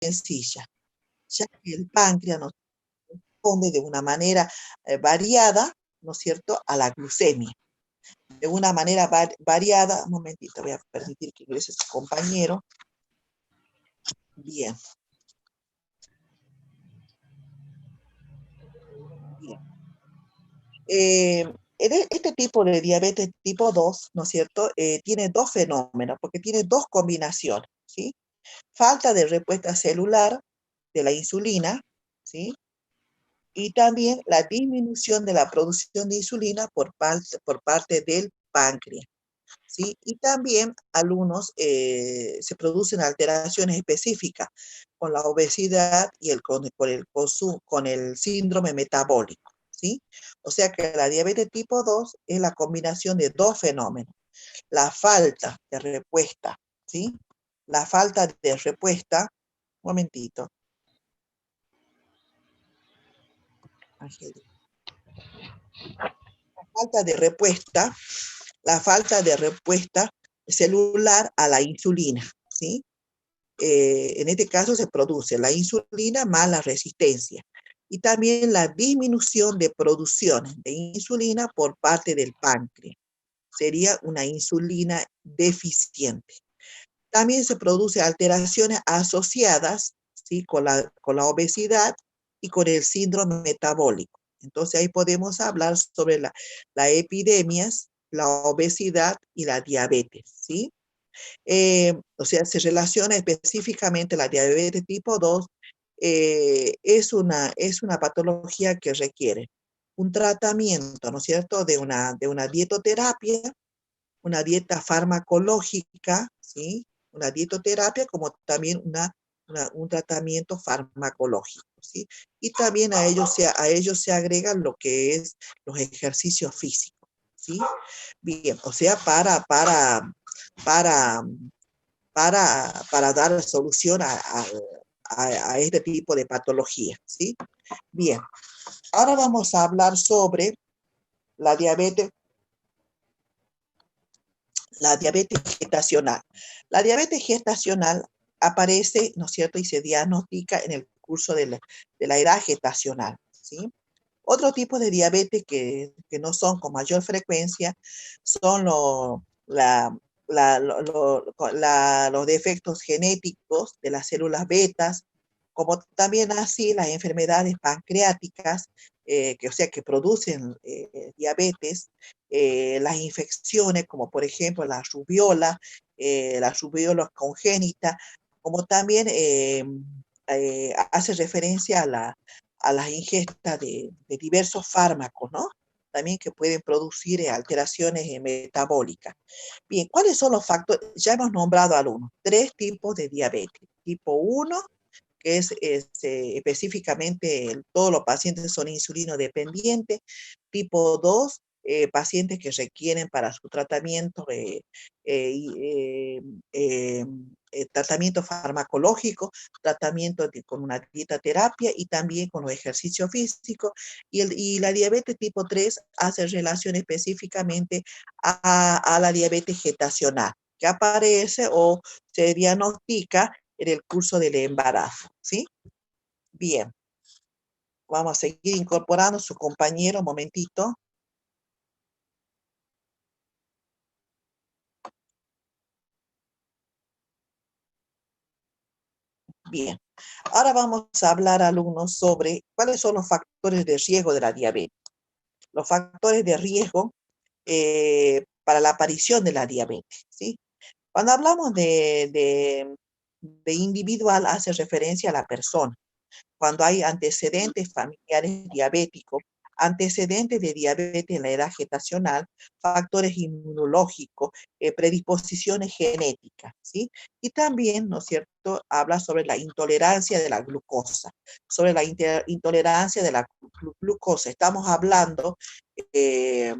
sencilla, ya que el páncreas nos responde de una manera variada, ¿no es cierto?, a la glucemia. De una manera variada, un momentito, voy a permitir que ingrese su compañero. Bien. Bien. Este tipo de diabetes tipo 2, ¿no es cierto?, tiene dos fenómenos, porque tiene dos combinaciones, ¿sí? Falta de respuesta celular de la insulina, ¿sí? Y también la disminución de la producción de insulina por parte del páncreas, ¿sí? Y también algunos se producen alteraciones específicas con la obesidad y con el síndrome metabólico, ¿sí? O sea que la diabetes tipo 2 es la combinación de dos fenómenos. La falta de respuesta, ¿sí? La falta de respuesta, un momentito. La falta de respuesta celular a la insulina, ¿sí? En este caso se produce la insulina más la resistencia y también la disminución de producción de insulina por parte del páncreas. Sería una insulina deficiente. También se producen alteraciones asociadas, ¿sí?, con la obesidad y con el síndrome metabólico. Entonces ahí podemos hablar sobre las epidemias, la obesidad y la diabetes, ¿sí? O sea, se relaciona específicamente la diabetes tipo 2, es una patología que requiere un tratamiento, ¿no es cierto?, de una dietoterapia, una dieta farmacológica, ¿sí? Una dietoterapia como también un tratamiento farmacológico, ¿sí? Y también a ellos se agregan lo que es los ejercicios físicos, ¿sí? Bien, o sea, para, para dar solución a este tipo de patología, ¿sí? Bien, ahora vamos a hablar sobre la diabetes gestacional. La diabetes gestacional aparece, ¿no es cierto?, y se diagnostica en el curso de la edad gestacional, ¿sí? Otro tipo de diabetes que no son con mayor frecuencia son los defectos genéticos de las células betas, como también así las enfermedades pancreáticas, o sea, que producen diabetes, las infecciones, como por ejemplo la rubiola congénita, como también hace referencia a las ingestas de diversos fármacos, ¿no? También que pueden producir alteraciones metabólicas. Bien, ¿cuáles son los factores? Ya hemos nombrado algunos, tres tipos de diabetes. Tipo 1, que es específicamente todos los pacientes son insulinodependientes. Tipo 2, pacientes que requieren para su tratamiento eh, eh, tratamiento farmacológico, con una dieta terapia y también con los ejercicios físicos. Y la diabetes tipo 3 hace relación específicamente a la diabetes gestacional, que aparece o se diagnostica en el curso del embarazo, ¿sí? Bien, vamos a seguir incorporando a su compañero, un momentito. Bien, ahora vamos a hablar, alumnos, sobre cuáles son los factores de riesgo de la diabetes. Los factores de riesgo para la aparición de la diabetes, ¿sí? Cuando hablamos de individual, hace referencia a la persona. Cuando hay antecedentes familiares diabéticos, antecedentes de diabetes en la edad gestacional, factores inmunológicos, predisposiciones genéticas, ¿sí? Y también, ¿no es cierto?, habla sobre la intolerancia de la glucosa, sobre la intolerancia de la glucosa. Estamos hablando eh,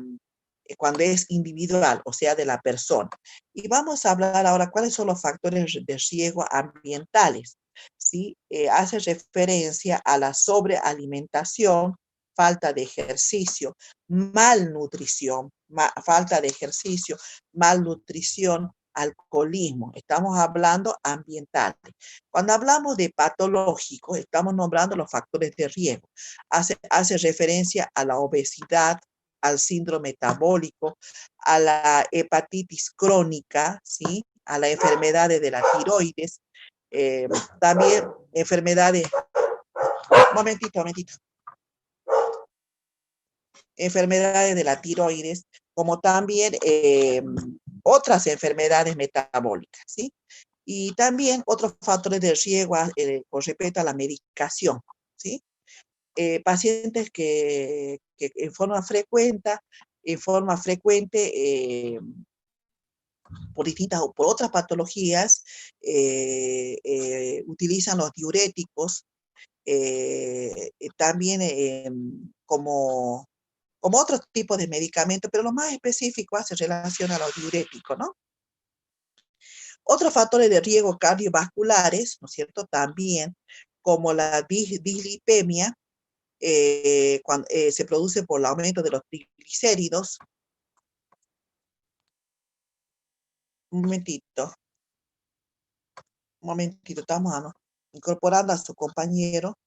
cuando es individual, o sea, de la persona. Y vamos a hablar ahora cuáles son los factores de riesgo ambientales, ¿sí? Hace referencia a la sobrealimentación, falta de ejercicio, malnutrición, falta de ejercicio, malnutrición, alcoholismo, estamos hablando ambientales. Cuando hablamos de patológicos, estamos nombrando los factores de riesgo. Hace referencia a la obesidad, al síndrome metabólico, a la hepatitis crónica, ¿sí? A las enfermedades de la tiroides, también enfermedades, momentito, enfermedades de la tiroides, como también otras enfermedades metabólicas, ¿sí? Y también otros factores de riesgo con respecto a la medicación, ¿sí? Pacientes que en forma frecuente por distintas o por otras patologías, utilizan los diuréticos, también como otros tipos de medicamentos, pero lo más específico hace relación a los diuréticos, ¿no? Otros factores de riesgo cardiovasculares, ¿no es cierto? También, como la dislipemia, cuando, se produce por el aumento de los triglicéridos. Un momentito, estamos incorporando a su compañero,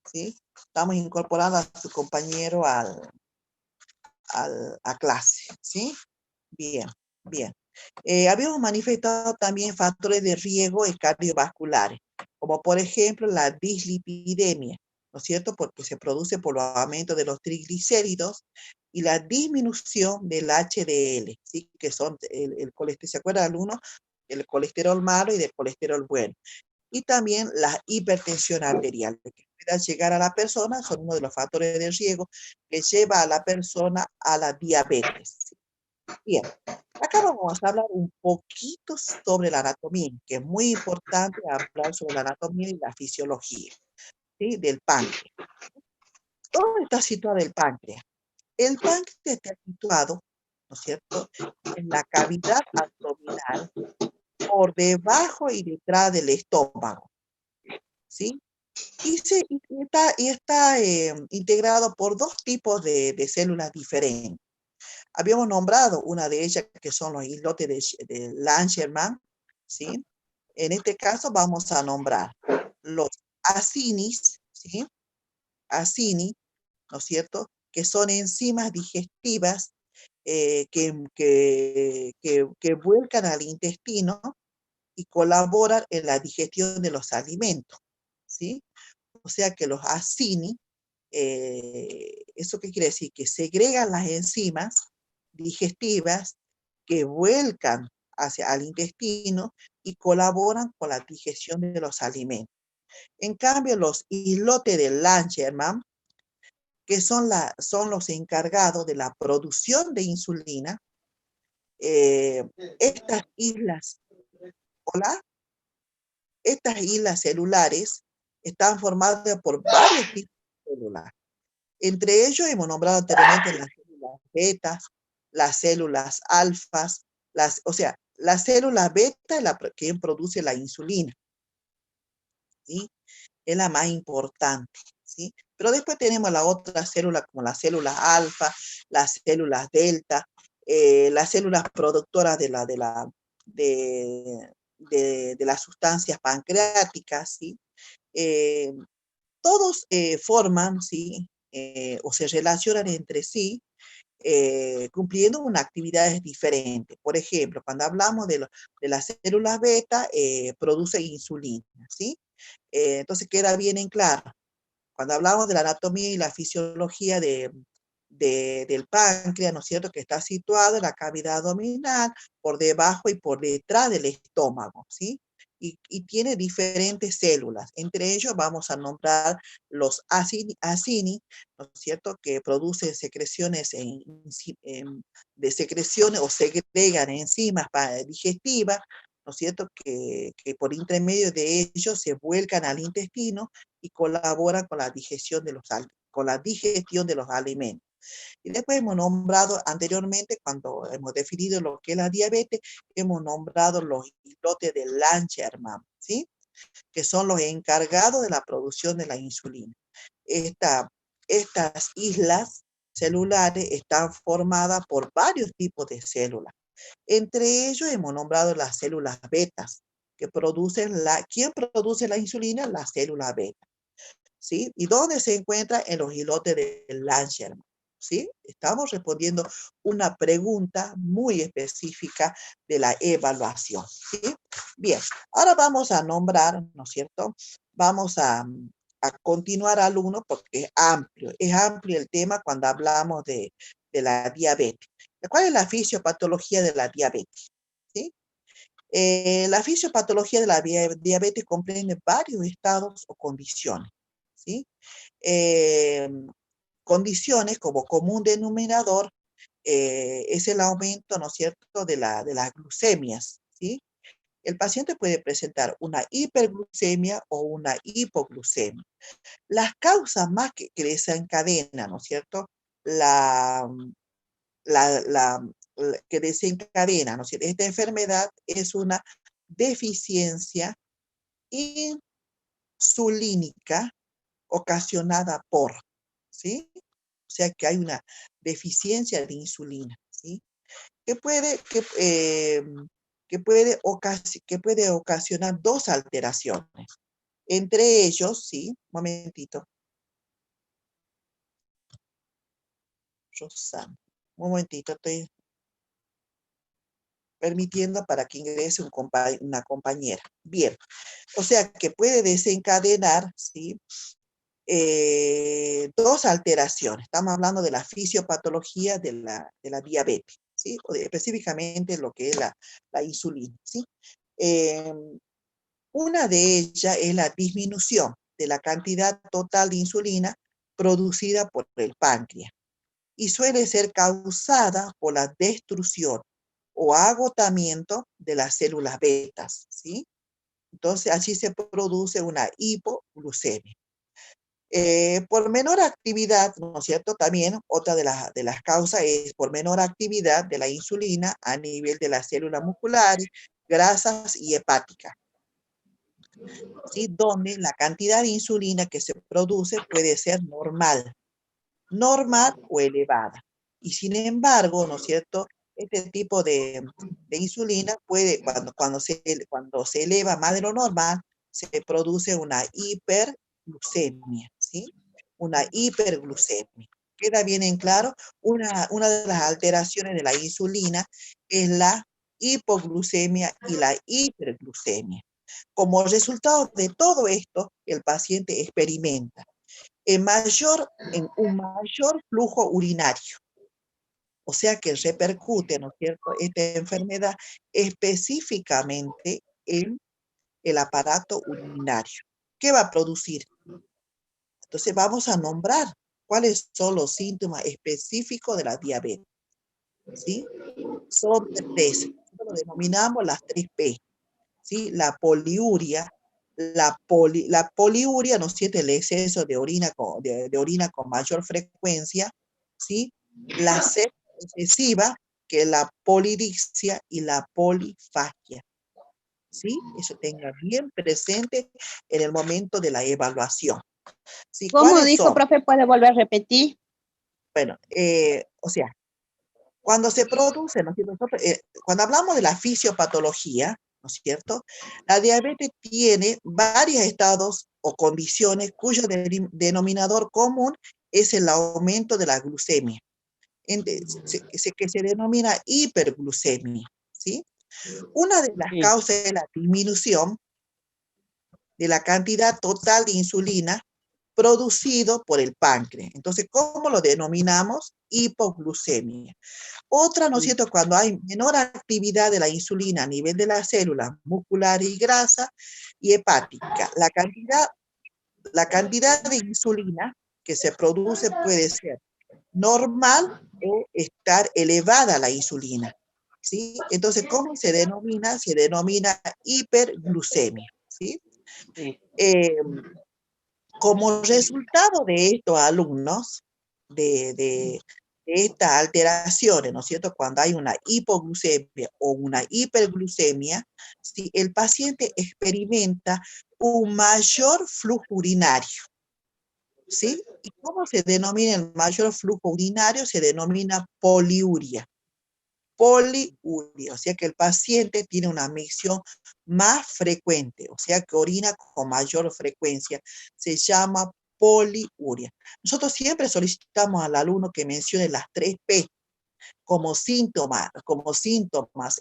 ¿sí? Estamos incorporando a su compañero a clase, ¿sí? Bien, bien. Habíamos manifestado también factores de riesgo cardiovasculares, como por ejemplo la dislipidemia, ¿no es cierto? Porque se produce por los aumentos de los triglicéridos y la disminución del HDL, ¿sí? Que son el colesterol, ¿se acuerdan uno? El colesterol malo y del colesterol bueno. Y también la hipertensión arterial, que pueda llegar a la persona, son uno de los factores de riesgo que lleva a la persona a la diabetes. Bien, acá vamos a hablar un poquito sobre la anatomía, que es muy importante hablar sobre la anatomía y la fisiología, ¿sí? Del páncreas. ¿Dónde está situado el páncreas? El páncreas está situado, ¿no es cierto?, en la cavidad abdominal, por debajo y detrás del estómago, ¿sí? Y está integrado por dos tipos de células diferentes. Habíamos nombrado una de ellas que son los islotes de Langermann, ¿sí? En este caso vamos a nombrar los acinis, ¿sí? Acini, ¿no es cierto? Que son enzimas digestivas que vuelcan al intestino y colaboran en la digestión de los alimentos, ¿sí? O sea que los acini, ¿eso qué quiere decir? Que segregan las enzimas digestivas que vuelcan hacia el intestino y colaboran con la digestión de los alimentos. En cambio, los islotes de Langermann, que son los encargados de la producción de insulina, eh, estas islas, hola, estas islas celulares están formadas por varios tipos de células. Entre ellos hemos nombrado anteriormente las células betas, las células alfas, o sea, la célula beta es quien produce la insulina, ¿sí? Es la más importante, ¿sí? Pero después tenemos la otra célula, como las células alfa, las células delta, las células productoras de las sustancias pancreáticas, ¿sí? Eh, Todos forman, ¿sí? O se relacionan entre sí, cumpliendo unas actividades diferentes. Por ejemplo, cuando hablamos de las células beta, produce insulina, ¿sí? Entonces queda bien en claro. Cuando hablamos de la anatomía y la fisiología del páncreas, ¿no es cierto?, que está situado en la cavidad abdominal, por debajo y por detrás del estómago, ¿sí? Y tiene diferentes células. Entre ellos vamos a nombrar los acini, ¿no es cierto?, que producen secreciones de secreciones o segregan enzimas digestivas, ¿no es cierto?, que por intermedio de ellos se vuelcan al intestino y colaboran con la digestión de los alimentos. Y después hemos nombrado anteriormente, cuando hemos definido lo que es la diabetes, hemos nombrado los islotes de Langermann, ¿sí? Que son los encargados de la producción de la insulina. Estas islas celulares están formadas por varios tipos de células, Entre ellos hemos nombrado las células betas, que producen ¿quién produce la insulina? La célula beta, ¿sí? ¿Y dónde se encuentra? En los islotes del Langerhans, ¿sí? Estamos respondiendo una pregunta muy específica de la evaluación, ¿sí? Bien, ahora vamos a nombrar, ¿no es cierto? Vamos a continuar, alumnos, porque es amplio el tema cuando hablamos de la diabetes. ¿Cuál es la fisiopatología de la diabetes? ¿Sí? La fisiopatología de la diabetes comprende varios estados o condiciones, ¿sí? Eh, Condiciones como común denominador es el aumento, ¿no es cierto?, de las glucemias, ¿sí? El paciente puede presentar una hiperglucemia o una hipoglucemia. Las causas más que desencadenan, ¿no es cierto?, la, la, la, que desencadena, ¿no es cierto?, esta enfermedad es una deficiencia insulínica ocasionada por, ¿sí? O sea que hay una deficiencia de insulina, ¿sí? Que puede, que puede ocasionar dos alteraciones. Entre ellos, sí, un momentito, Rosana, un momentito, estoy permitiendo para que ingrese una compañera. Bien, o sea que puede desencadenar, ¿sí?, dos alteraciones. Estamos hablando de la fisiopatología de la diabetes, ¿sí? Específicamente lo que es la insulina, ¿sí? Eh, una de ellas es la disminución de la cantidad total de insulina producida por el páncreas y suele ser causada por la destrucción o agotamiento de las células betas, ¿sí? Entonces, así se produce una hipoglucemia. Por menor actividad, ¿no es cierto? También otra de las causas es por menor actividad de la insulina a nivel de las células musculares, grasas y hepáticas, ¿sí? Donde la cantidad de insulina que se produce puede ser normal o elevada. Y sin embargo, ¿no es cierto?, este tipo de insulina puede, cuando se eleva más de lo normal, se produce una hiperglucemia, ¿sí? Una hiperglucemia. ¿Queda bien en claro? Una de las alteraciones de la insulina es la hipoglucemia y la hiperglucemia. Como resultado de todo esto, el paciente experimenta en un mayor flujo urinario. O sea que repercute, ¿no es cierto?, esta enfermedad específicamente en el aparato urinario. ¿Qué va a producir? Entonces vamos a nombrar cuáles son los síntomas específicos de la diabetes, ¿sí? Son tres. Lo denominamos las 3P, ¿sí? La poliuria, la poliuria, ¿no es cierto?, el exceso de orina con mayor frecuencia, ¿sí? La sed excesiva, que es la polidixia, y la polifagia, ¿sí? Eso tenga bien presente en el momento de la evaluación, ¿sí? ¿Cómo ¿Cuáles dijo, son? profe? ¿Puede volver a repetir? Bueno, o sea, cuando se produce, ¿no es cierto? Cuando hablamos de la fisiopatología, ¿no es cierto?, la diabetes tiene varios estados o condiciones cuyo denominador común es el aumento de la glucemia, que se denomina hiperglucemia, ¿sí? Una de las Sí. causas es la disminución de la cantidad total de insulina producido por el páncreas. Entonces, ¿cómo lo denominamos? Hipoglucemia. Otra, ¿no es cierto?, cuando hay menor actividad de la insulina a nivel de las células musculares y grasa y hepática. La cantidad de insulina que se produce puede ser normal o estar elevada la insulina, ¿sí? Entonces, ¿cómo se denomina? Se denomina hiperglucemia, ¿sí? Sí. Eh, Como resultado de estos alumnos, de estas alteraciones, ¿no es cierto?, cuando hay una hipoglucemia o una hiperglucemia, si el paciente experimenta un mayor flujo urinario, ¿sí? ¿Y cómo se denomina el mayor flujo urinario? Se denomina poliuria. poliuria, o sea que el paciente tiene una micción más frecuente, o sea que orina con mayor frecuencia, se llama poliuria. Nosotros siempre solicitamos al alumno que mencione las 3 P como síntomas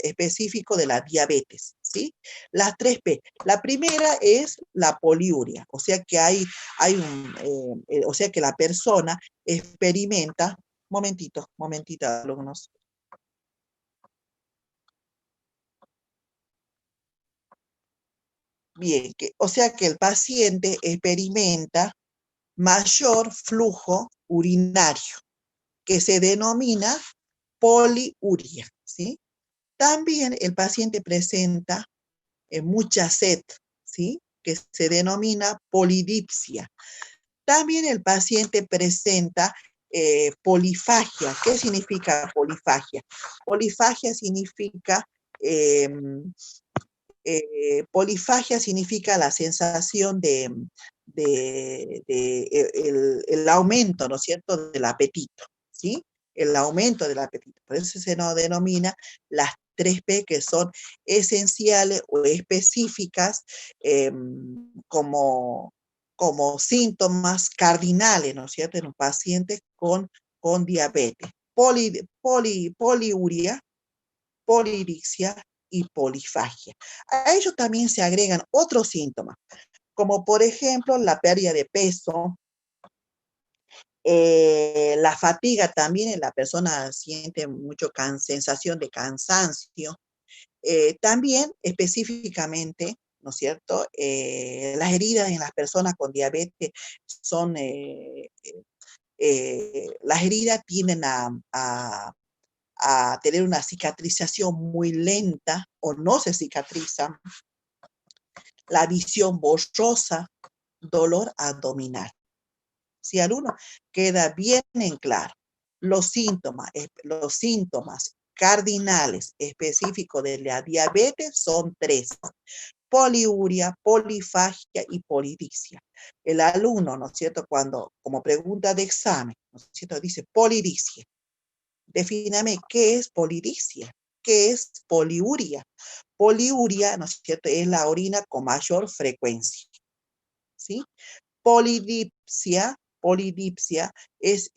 específicos de la diabetes, ¿sí? Las 3 P. La primera es la poliuria, o sea que o sea que la persona experimenta, momentito, alumnos. Bien, o sea que el paciente experimenta mayor flujo urinario, que se denomina poliuria, ¿sí? También el paciente presenta mucha sed, ¿sí? Que se denomina polidipsia. También el paciente presenta polifagia. ¿Qué significa polifagia? Polifagia significa eh, polifagia significa la sensación el aumento, ¿no es cierto?, del apetito, ¿sí? El aumento del apetito. Por eso se nos denomina las 3 P que son esenciales o específicas como síntomas cardinales, ¿no es cierto?, en un paciente con diabetes. Poliuria, polidipsia y polifagia. A ellos también se agregan otros síntomas, como por ejemplo la pérdida de peso, la fatiga también, la persona siente mucho sensación de cansancio. También específicamente, ¿no es cierto? Las heridas en las personas con diabetes son, las heridas tienden a tener una cicatrización muy lenta o no se cicatrizan, la visión borrosa, dolor abdominal. Si al uno queda bien en claro, los síntomas cardinales específicos de la diabetes son 3: poliuria, polifagia y polidipsia. El alumno, ¿no es cierto?, como pregunta de examen, ¿no es cierto?, dice polidipsia. Defíname qué es polidipsia, qué es poliuria. Poliuria, ¿no es cierto?, es la orina con mayor frecuencia, ¿sí? Polidipsia es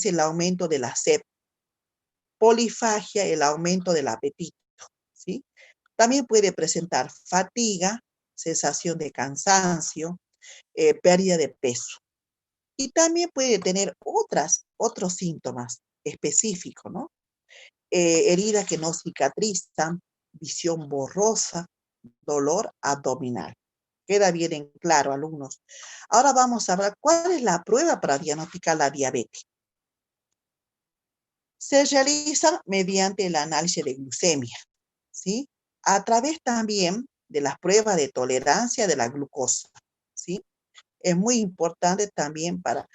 el aumento de la sed. Polifagia, el aumento del apetito, ¿sí? También puede presentar fatiga, sensación de cansancio, pérdida de peso. Y también puede tener otros síntomas específicos, ¿no? Heridas que no cicatrizan, visión borrosa, dolor abdominal. Queda bien en claro, alumnos. Ahora vamos a ver cuál es la prueba para diagnosticar la diabetes. Se realiza mediante el análisis de glucemia, ¿sí? A través también de las pruebas de tolerancia de la glucosa, ¿sí? Es muy importante también para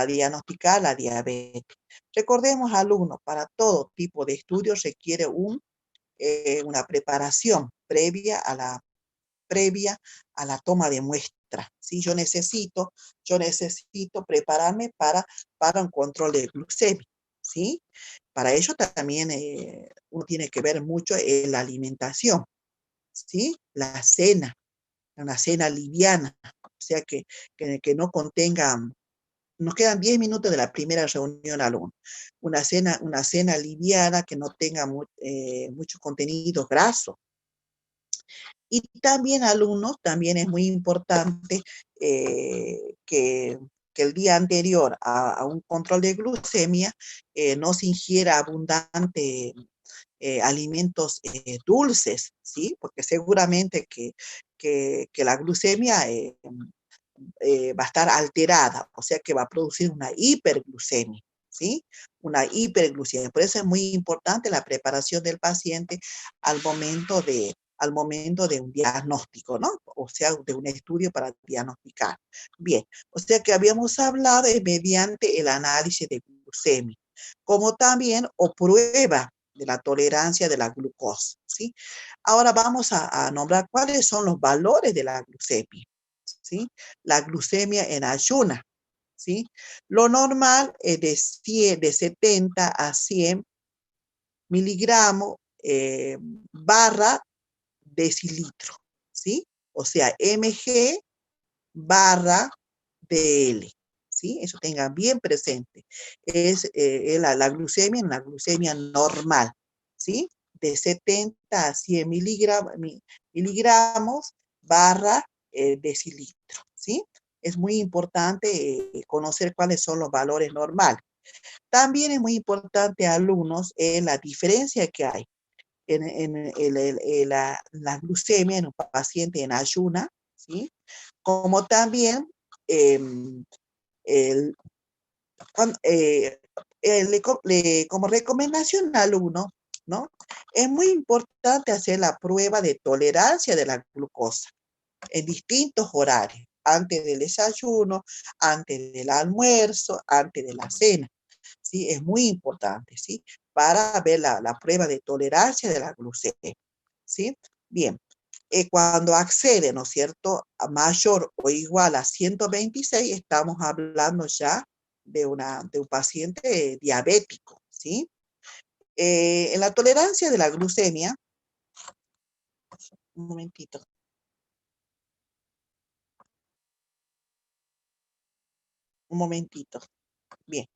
diagnosticar la diabetes. Recordemos, alumnos, para todo tipo de estudios requiere una preparación previa a la toma de muestra, ¿sí? Yo necesito prepararme para un control de glucemia, ¿sí? Para ello también uno tiene que ver mucho en la alimentación, ¿sí? La cena, una cena liviana, o sea que no contenga. Nos quedan 10 minutos de la primera reunión, alumno. Una cena liviana que no tenga mucho contenido graso. Y también, alumnos, también es muy importante que el día anterior a un control de glucemia no se ingiera abundante alimentos dulces, ¿sí? Porque seguramente que la glucemia va a estar alterada, o sea que va a producir una hiperglucemia, ¿sí? Una hiperglucemia. Por eso es muy importante la preparación del paciente al momento de un diagnóstico, ¿no? O sea, de un estudio para diagnosticar. Bien, o sea que habíamos hablado mediante el análisis de glucemia, como también o prueba de la tolerancia de la glucosa, ¿sí? Ahora vamos a nombrar cuáles son los valores de la glucemia, ¿sí? La glucemia en ayuna, ¿sí? Lo normal es de 70 a 100 miligramos barra decilitro, ¿sí? O sea, mg barra dl, ¿sí? Eso tengan bien presente. Es la glucemia, una glucemia normal, ¿sí? De 70 a 100 miligramos barra decilitro, ¿sí? Es muy importante conocer cuáles son los valores normales. También es muy importante, alumnos, la diferencia que hay en la glucemia en un paciente en ayuna, ¿sí? Como también el, como recomendación al alumno, ¿no? Es muy importante hacer la prueba de tolerancia de la glucosa en distintos horarios, antes del desayuno, antes del almuerzo, antes de la cena, ¿sí? Es muy importante, ¿sí? Para ver la prueba de tolerancia de la glucemia, ¿sí? Bien, cuando accede, ¿no es cierto?, a mayor o igual a 126, estamos hablando ya de un paciente diabético, ¿sí? En la tolerancia de la glucemia, un momentito. Un momentito. Bien.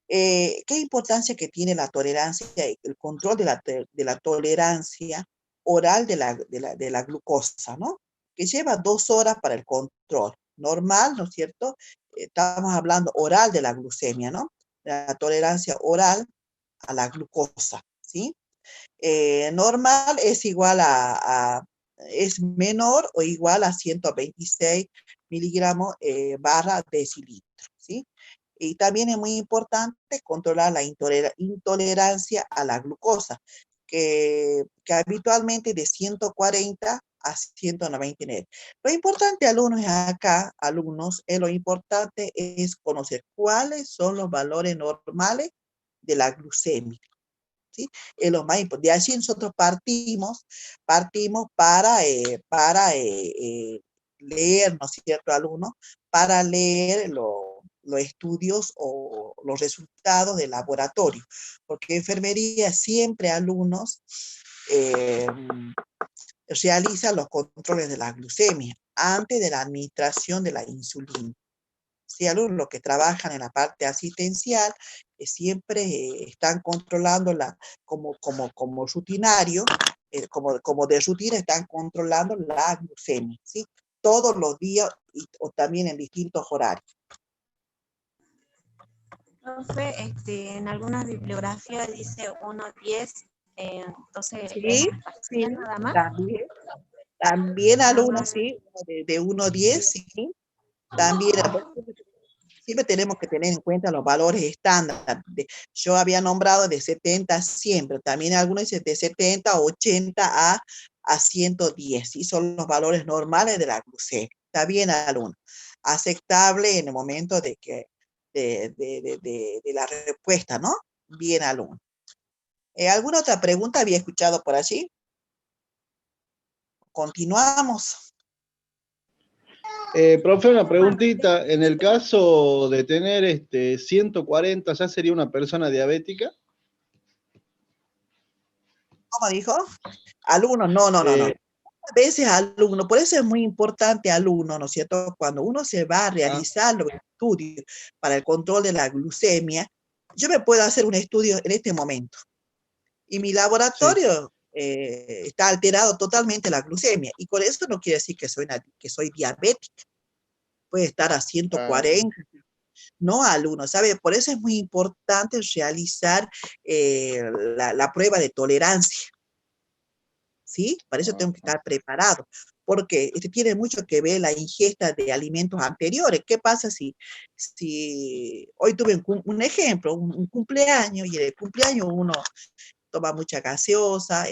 ¿Qué importancia que tiene la tolerancia, el control de la tolerancia oral de la glucosa, ¿no? Que lleva 2 horas para el control. Normal, ¿no es cierto? Estamos hablando oral de la glucemia, ¿no? La tolerancia oral a la glucosa, ¿sí? Normal es igual es menor o igual a 126 miligramos barra decilitro, ¿sí? Y también es muy importante controlar la intolerancia a la glucosa, que habitualmente de 140 a 199. Lo importante, alumnos, acá, alumnos, lo importante es conocer cuáles son los valores normales de la glucemia, ¿sí? Es lo más importante. De allí nosotros partimos para leer, ¿no es cierto, alumnos? Para leer los estudios o los resultados del laboratorio, porque enfermería siempre, alumnos, eh, realiza los controles de la glucemia antes de la administración de la insulina. Sí, alumnos, los que trabajan en la parte asistencial, siempre están controlando como rutinario, como de rutina, están controlando la glucemia, ¿sí? Todos los días o también en distintos horarios. Profe, en algunas bibliografías dice 1.10, entonces Sí, sí, pastillas nada más. también alumnos, sí, de 1 a 10, sí, también. Siempre tenemos que tener en cuenta los valores estándar. Yo había nombrado de 70 a 100, pero también algunos dicen de 70 a 80 a 110. ¿Sí? Son los valores normales de la glucemia. Está bien, alumno. Aceptable en el momento de la respuesta, ¿no? Bien, alumno. ¿Alguna otra pregunta había escuchado por allí? Continuamos. Profe, una preguntita. En el caso de tener 140, ¿ya sería una persona diabética? ¿Cómo dijo? Alumno, no. A veces alumno, por eso es muy importante alumno, ¿no es cierto? Cuando uno se va a realizar los estudios para el control de la glucemia, yo me puedo hacer un estudio en este momento y mi laboratorio está alterado totalmente la glucemia y por eso no quiere decir que soy diabética. Puede estar a 140, no alumno, ¿sabe? Por eso es muy importante realizar la prueba de tolerancia. ¿Sí? Para eso tengo que estar preparado, porque tiene mucho que ver la ingesta de alimentos anteriores. ¿Qué pasa si hoy tuve un ejemplo, un cumpleaños, y en el cumpleaños uno toma mucha gaseosa,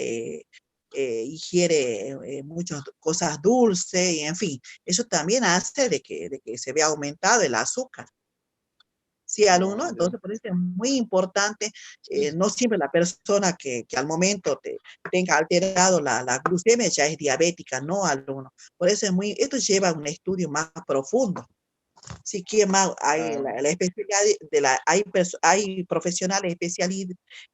ingiere muchas cosas dulces, y en fin, eso también hace de que se vea aumentado el azúcar. Sí, alumno, entonces por eso es muy importante, no siempre la persona que al momento tenga alterado la glucemia ya es diabética, no, alumno. Por eso esto lleva a un estudio más profundo. Sí, ¿quién más? Hay Ah, la especialidad hay profesionales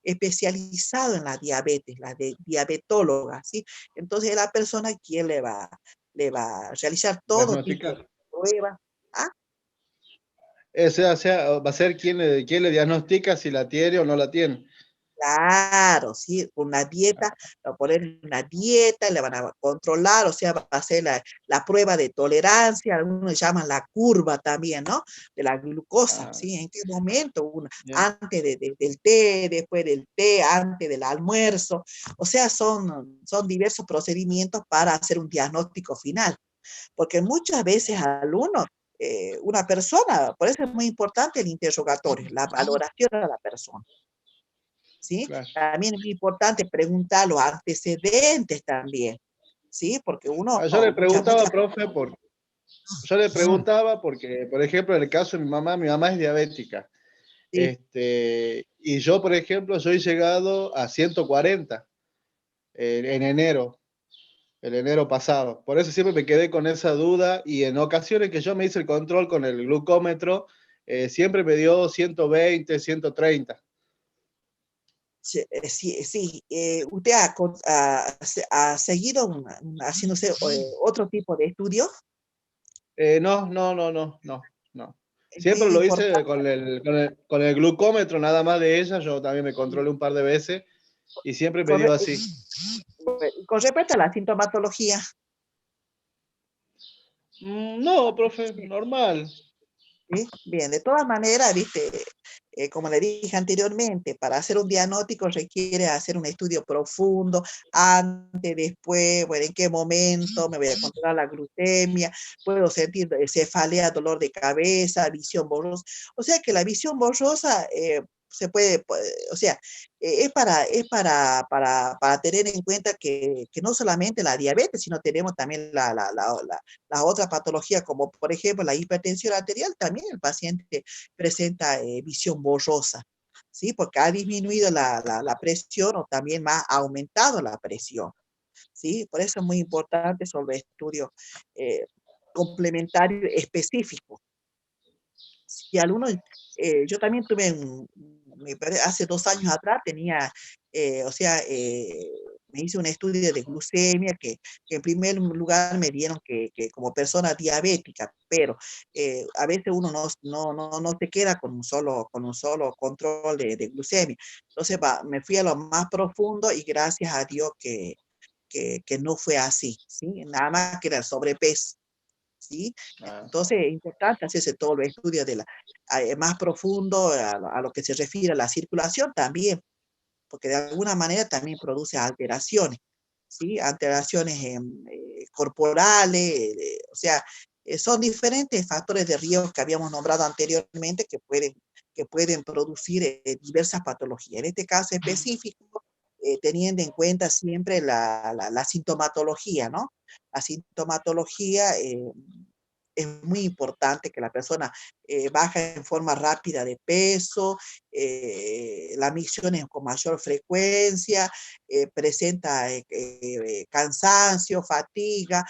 especializados en la diabetes, la de diabetóloga, ¿sí? Entonces, la persona quien le va a realizar todo tipo de diagnosticar. pruebas. ¿Ah? O sea, va a ser quien le diagnostica si la tiene o no la tiene. Claro, sí, una dieta, va a poner una dieta, le van a controlar, o sea, va a hacer la prueba de tolerancia, algunos llaman la curva también, ¿no? De la glucosa, Ah, ¿sí? ¿En qué momento? bien. Antes del té, después del té, antes del almuerzo, o sea, son diversos procedimientos para hacer un diagnóstico final, porque muchas veces al uno, una persona, por eso es muy importante el interrogatorio, la valoración a la persona. ¿Sí? Claro. También es muy importante preguntar los antecedentes también, ¿sí? Porque uno, Ah, yo le preguntaba, muchas, profe, yo le preguntaba porque, por ejemplo, en el caso de mi mamá es diabética. sí, Y yo, por ejemplo, soy llegado a 140 en enero, el enero pasado. Por eso siempre me quedé con esa duda y en ocasiones que yo me hice el control con el glucómetro, siempre me dio 120, 130. sí, sí, sí, ¿usted ha seguido haciéndose otro tipo de estudios? No, no, no, no, no, no. Es muy Siempre lo hice importante. con el glucómetro, nada más de ella. Yo también me controlé un par de veces y siempre me Con, dio así. con respecto a la sintomatología, No, profe, normal. ¿sí? Bien, de todas maneras, viste, como le dije anteriormente, para hacer un diagnóstico requiere hacer un estudio profundo, antes, después, bueno, en qué momento me voy a controlar la glucemia, puedo sentir cefalea, dolor de cabeza, visión borrosa. O sea que la visión borrosa se puede, o sea, para tener en cuenta que no solamente la diabetes, sino tenemos también las otras patologías, como por ejemplo la hipertensión arterial, también el paciente presenta visión borrosa, ¿sí? Porque ha disminuido la presión o también más ha aumentado la presión, ¿sí? Por eso es muy importante sobre estudios eh, complementarios específicos. Si alguno, yo también tuve, hace 2 años atrás tenía, o sea, me hice un estudio de glucemia que en primer lugar me dieron que como persona diabética, pero a veces uno no se queda con un solo control de glucemia. Entonces me fui a lo más profundo y gracias a Dios que no fue así, ¿sí? Nada más que era el sobrepeso. ¿Sí? Ah, Entonces es importante hacerse todo el estudio más profundo a lo que se refiere a la circulación también, porque de alguna manera también produce alteraciones, ¿sí? Alteraciones corporales, o sea, son diferentes factores de riesgo que habíamos nombrado anteriormente que pueden producir diversas patologías. En este caso específico, teniendo en cuenta siempre la sintomatología, ¿no? La sintomatología es muy importante que la persona baje en forma rápida de peso, la misión es con mayor frecuencia, presenta cansancio, fatiga,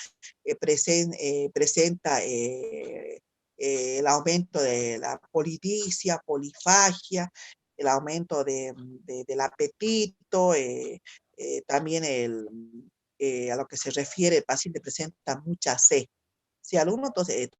presenta el aumento de la polidipsia, polifagia, el aumento del apetito, también a lo que se refiere, el paciente presenta mucha sed. Si alumno, entonces,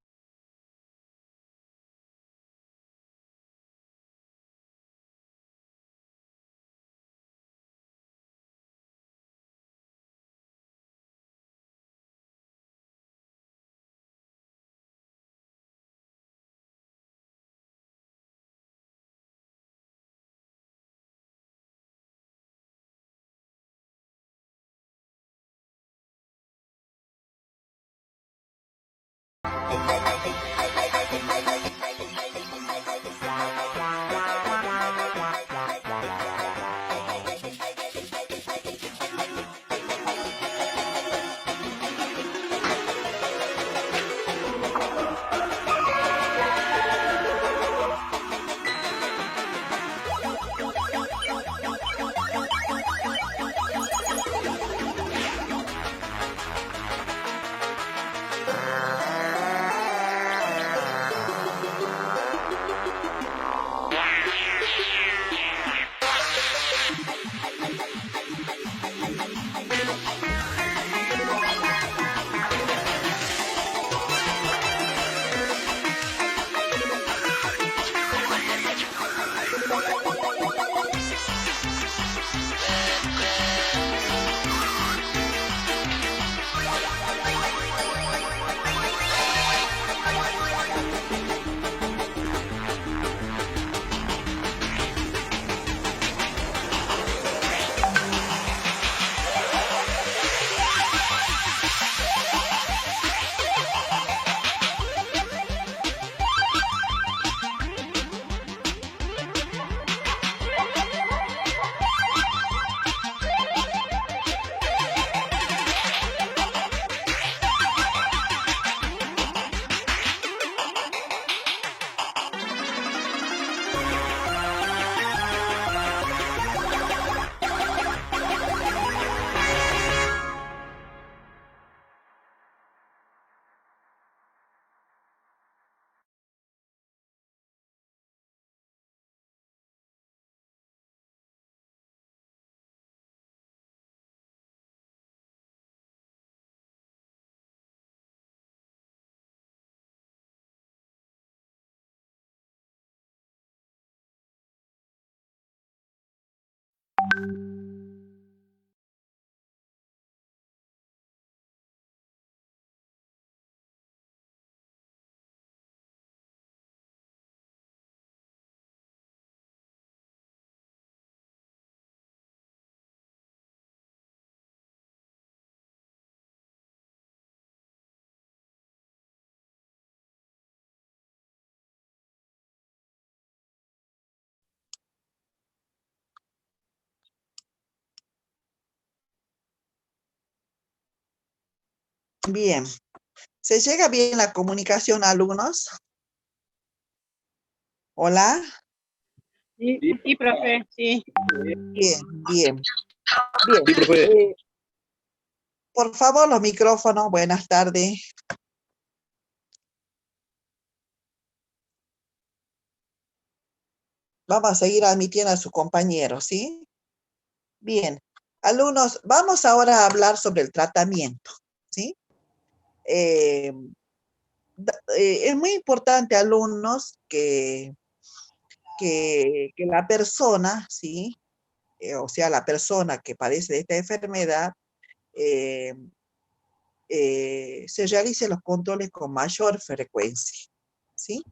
Bien. ¿Se llega bien la comunicación, alumnos? Hola. Sí, sí, profe, sí. Bien, bien, bien. Sí, profe. Por favor, los micrófonos. Buenas tardes. Vamos a seguir admitiendo a sus compañeros, ¿sí? Bien. Alumnos, vamos ahora a hablar sobre el tratamiento, ¿sí? Eh, es muy importante, alumnos, que la persona, ¿sí? O sea, la persona que padece de esta enfermedad, eh, se realicen los controles con mayor frecuencia, ¿sí?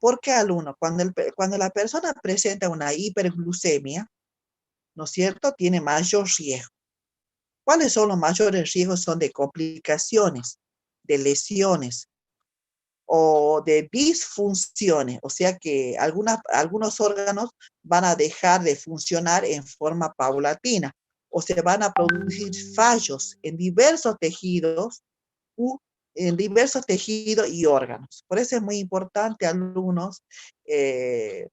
Porque, alumnos, cuando la persona presenta una hiperglucemia, ¿no es cierto?, tiene mayor riesgo. ¿Cuáles son los mayores riesgos? Son de complicaciones, de lesiones o de disfunciones, o sea que algunos órganos van a dejar de funcionar en forma paulatina o se van a producir fallos en diversos tejidos y órganos. Por eso es muy importante, alumnos, que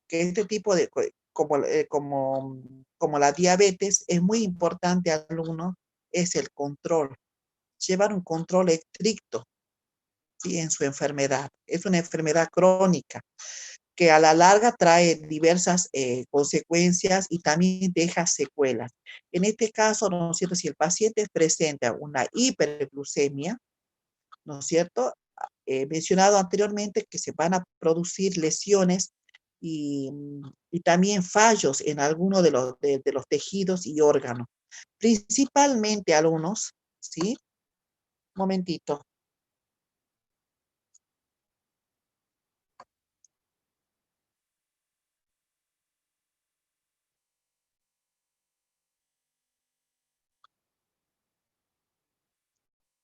este tipo de, como la diabetes, es muy importante, alumnos, es el control. Llevar un control estricto, ¿sí?, en su enfermedad. Es una enfermedad crónica que a la larga trae diversas consecuencias y también deja secuelas. En este caso, ¿no es cierto?, si el paciente presenta una hiperglucemia, ¿no es cierto?, he mencionado anteriormente que se van a producir lesiones y, y también fallos en algunos de los tejidos y órganos. Principalmente, alumnos, ¿sí? Momentito.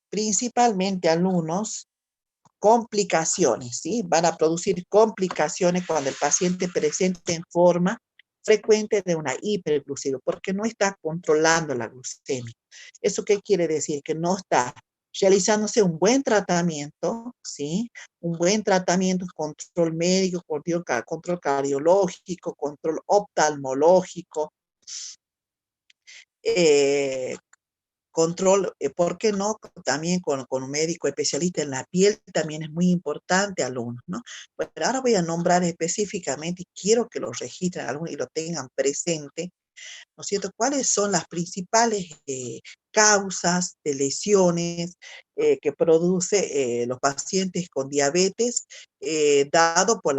Principalmente, alumnos, complicaciones, ¿sí? Van a producir complicaciones cuando el paciente presente en forma frecuente de una hiperglucemia, porque no está controlando la glucemia. ¿Eso qué quiere decir? Que no está realizándose un buen tratamiento, ¿sí? Un buen tratamiento, control médico, control cardiológico, control oftalmológico, eh, control, ¿por qué no? También con un médico especialista en la piel también es muy importante, alumnos, ¿no? Bueno, ahora voy a nombrar específicamente y quiero que lo registren, alumnos, y lo tengan presente, ¿no es cierto? ¿Cuáles son las principales causas de lesiones que produce los pacientes con diabetes dado por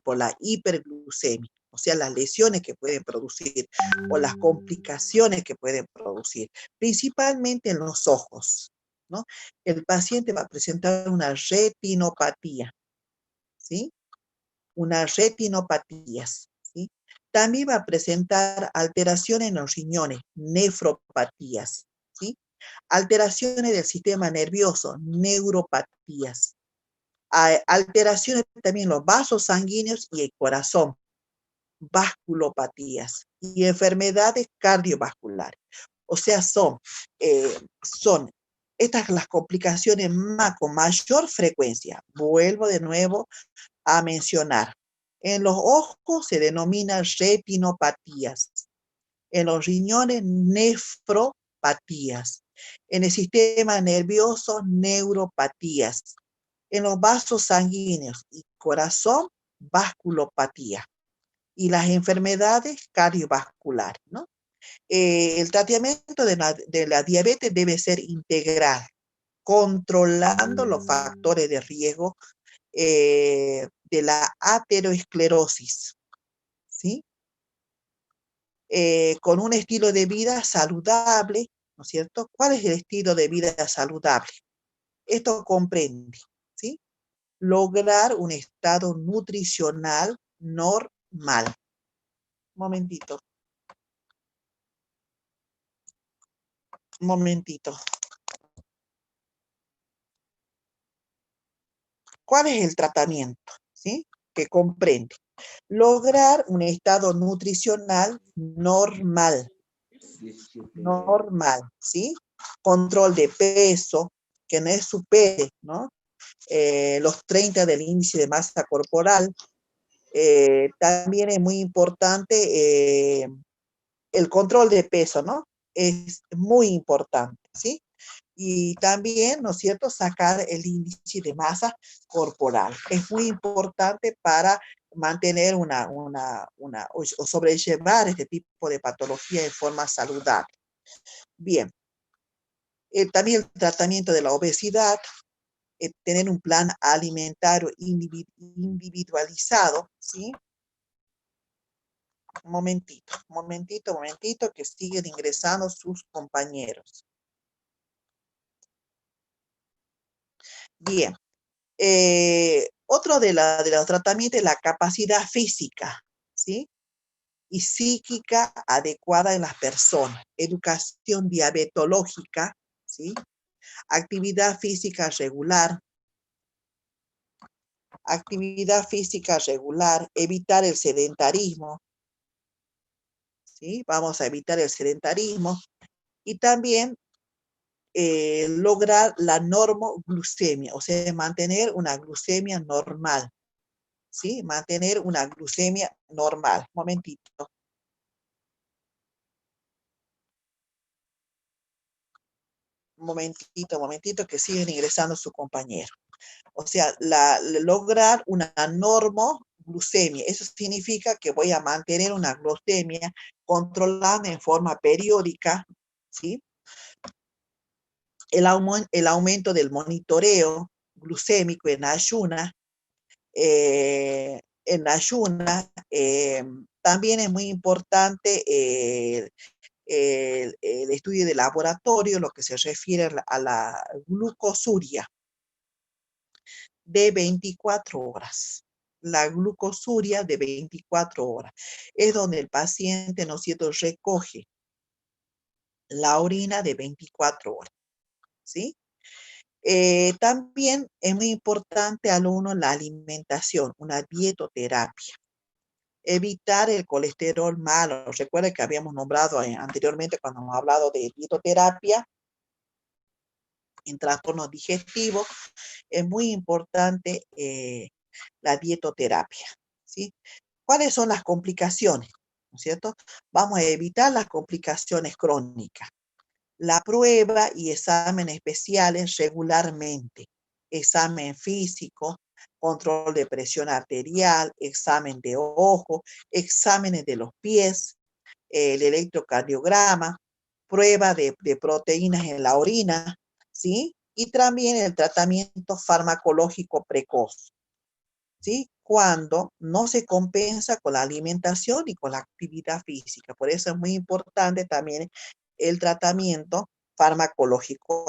por la hiperglucemia? O sea, las lesiones que pueden producir o las complicaciones que pueden producir, principalmente en los ojos, ¿no? El paciente va a presentar una retinopatía, ¿sí? Una retinopatía, ¿sí? También va a presentar alteraciones en los riñones, nefropatías, ¿sí? Alteraciones del sistema nervioso, neuropatías. Alteraciones también en los vasos sanguíneos y el corazón, vasculopatías y enfermedades cardiovasculares. O sea, son estas las complicaciones con mayor frecuencia. Vuelvo de nuevo a mencionar. En los ojos se denominan retinopatías. En los riñones, nefropatías. En el sistema nervioso, neuropatías. En los vasos sanguíneos y corazón, vasculopatía. Y las enfermedades cardiovasculares, ¿no? El tratamiento de la diabetes debe ser integral, controlando los factores de riesgo de la ateroesclerosis, ¿sí? con un estilo de vida saludable, ¿no es cierto? ¿Cuál es el estilo de vida saludable? Esto comprende, ¿sí? Lograr un estado nutricional normal. Un momentito. Un momentito. ¿Cuál es el tratamiento? ¿Sí? Que comprende. Lograr un estado nutricional normal. Normal, ¿sí? Control de peso, que no supere, ¿no? Los 30 del índice de masa corporal. También es muy importante el control de peso, ¿no? Es muy importante, ¿sí? Y también, ¿no es cierto?, sacar el índice de masa corporal. Es muy importante para mantener o sobrellevar este tipo de patología de forma saludable. Bien, también el tratamiento de la obesidad, tener un plan alimentario individualizado, ¿sí? Un momentito, que siguen ingresando sus compañeros. Bien. Otro de los tratamientos es la capacidad física, ¿sí? Y psíquica adecuada en las personas. Educación diabetológica, ¿sí? Actividad física regular. Actividad física regular. Evitar el sedentarismo, ¿sí? Vamos a evitar el sedentarismo. Y también lograr la normoglucemia, o sea, mantener una glucemia normal. ¿Sí? Mantener una glucemia normal. Momentito. Momentito, que siguen ingresando su compañero. O sea, lograr una normoglucemia. Eso significa que voy a mantener una glucemia controlada en forma periódica, ¿sí? El aumento del monitoreo glucémico en ayuna. También es muy importante el estudio de laboratorio, lo que se refiere a la glucosuria de 24 horas. La glucosuria de 24 horas es donde el paciente, ¿no es cierto?, recoge la orina de 24 horas, ¿sí? También es muy importante al uno la alimentación, una dietoterapia. Evitar el colesterol malo. Recuerda que habíamos nombrado anteriormente cuando hemos hablado de dietoterapia en trastornos digestivos. Es muy importante la dietoterapia, ¿sí? ¿Cuáles son las complicaciones? ¿No es cierto? Vamos a evitar las complicaciones crónicas. La prueba y exámenes especiales regularmente. Examen físico, control de presión arterial, examen de ojo, exámenes de los pies, el electrocardiograma, prueba de proteínas en la orina, ¿sí? Y también el tratamiento farmacológico precoz, ¿sí? Cuando no se compensa con la alimentación y con la actividad física. Por eso es muy importante también el tratamiento farmacológico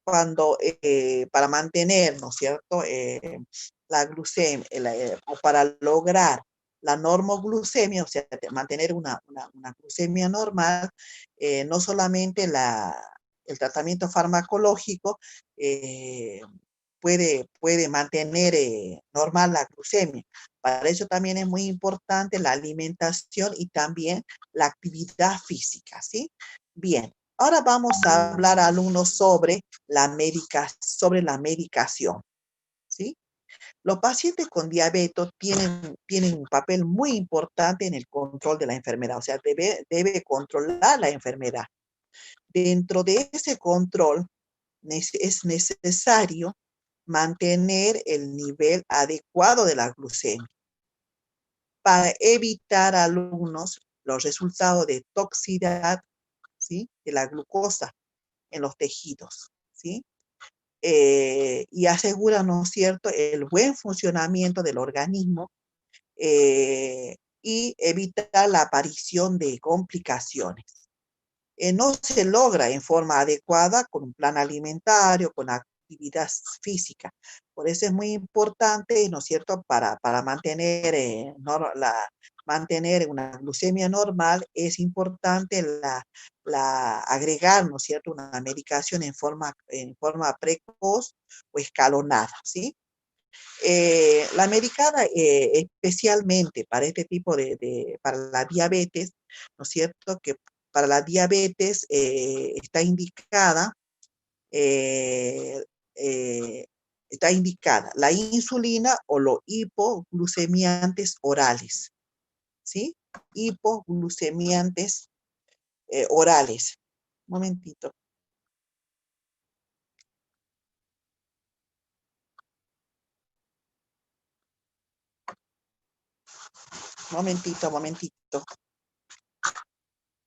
para mantener, ¿no es cierto?, la glucemia, o para lograr la normoglucemia, o sea, mantener una glucemia normal, no solamente el tratamiento farmacológico puede mantener normal la glucemia. Para eso también es muy importante la alimentación y también la actividad física, ¿sí? Bien, ahora vamos a hablar, alumnos, sobre la medicación, ¿sí? Los pacientes con diabetes tienen un papel muy importante en el control de la enfermedad, o sea, debe controlar la enfermedad. Dentro de ese control es necesario mantener el nivel adecuado de la glucemia para evitar a algunos los resultados de toxicidad, ¿sí?, de la glucosa en los tejidos, ¿sí? Y asegura, ¿no es cierto?, el buen funcionamiento del organismo, y evitar la aparición de complicaciones. No se logra en forma adecuada con un plan alimentario, con actividad física. Por eso es muy importante, ¿no es cierto?, para mantener, mantener una glucemia normal, es importante agregar, ¿no es cierto?, una medicación en forma precoz o escalonada, ¿sí? La medicada, especialmente para este tipo para la diabetes, ¿no es cierto?, que para la diabetes eh, eh, está indicada la insulina o los hipoglucemiantes orales, ¿sí? Hipoglucemiantes orales. Un momentito.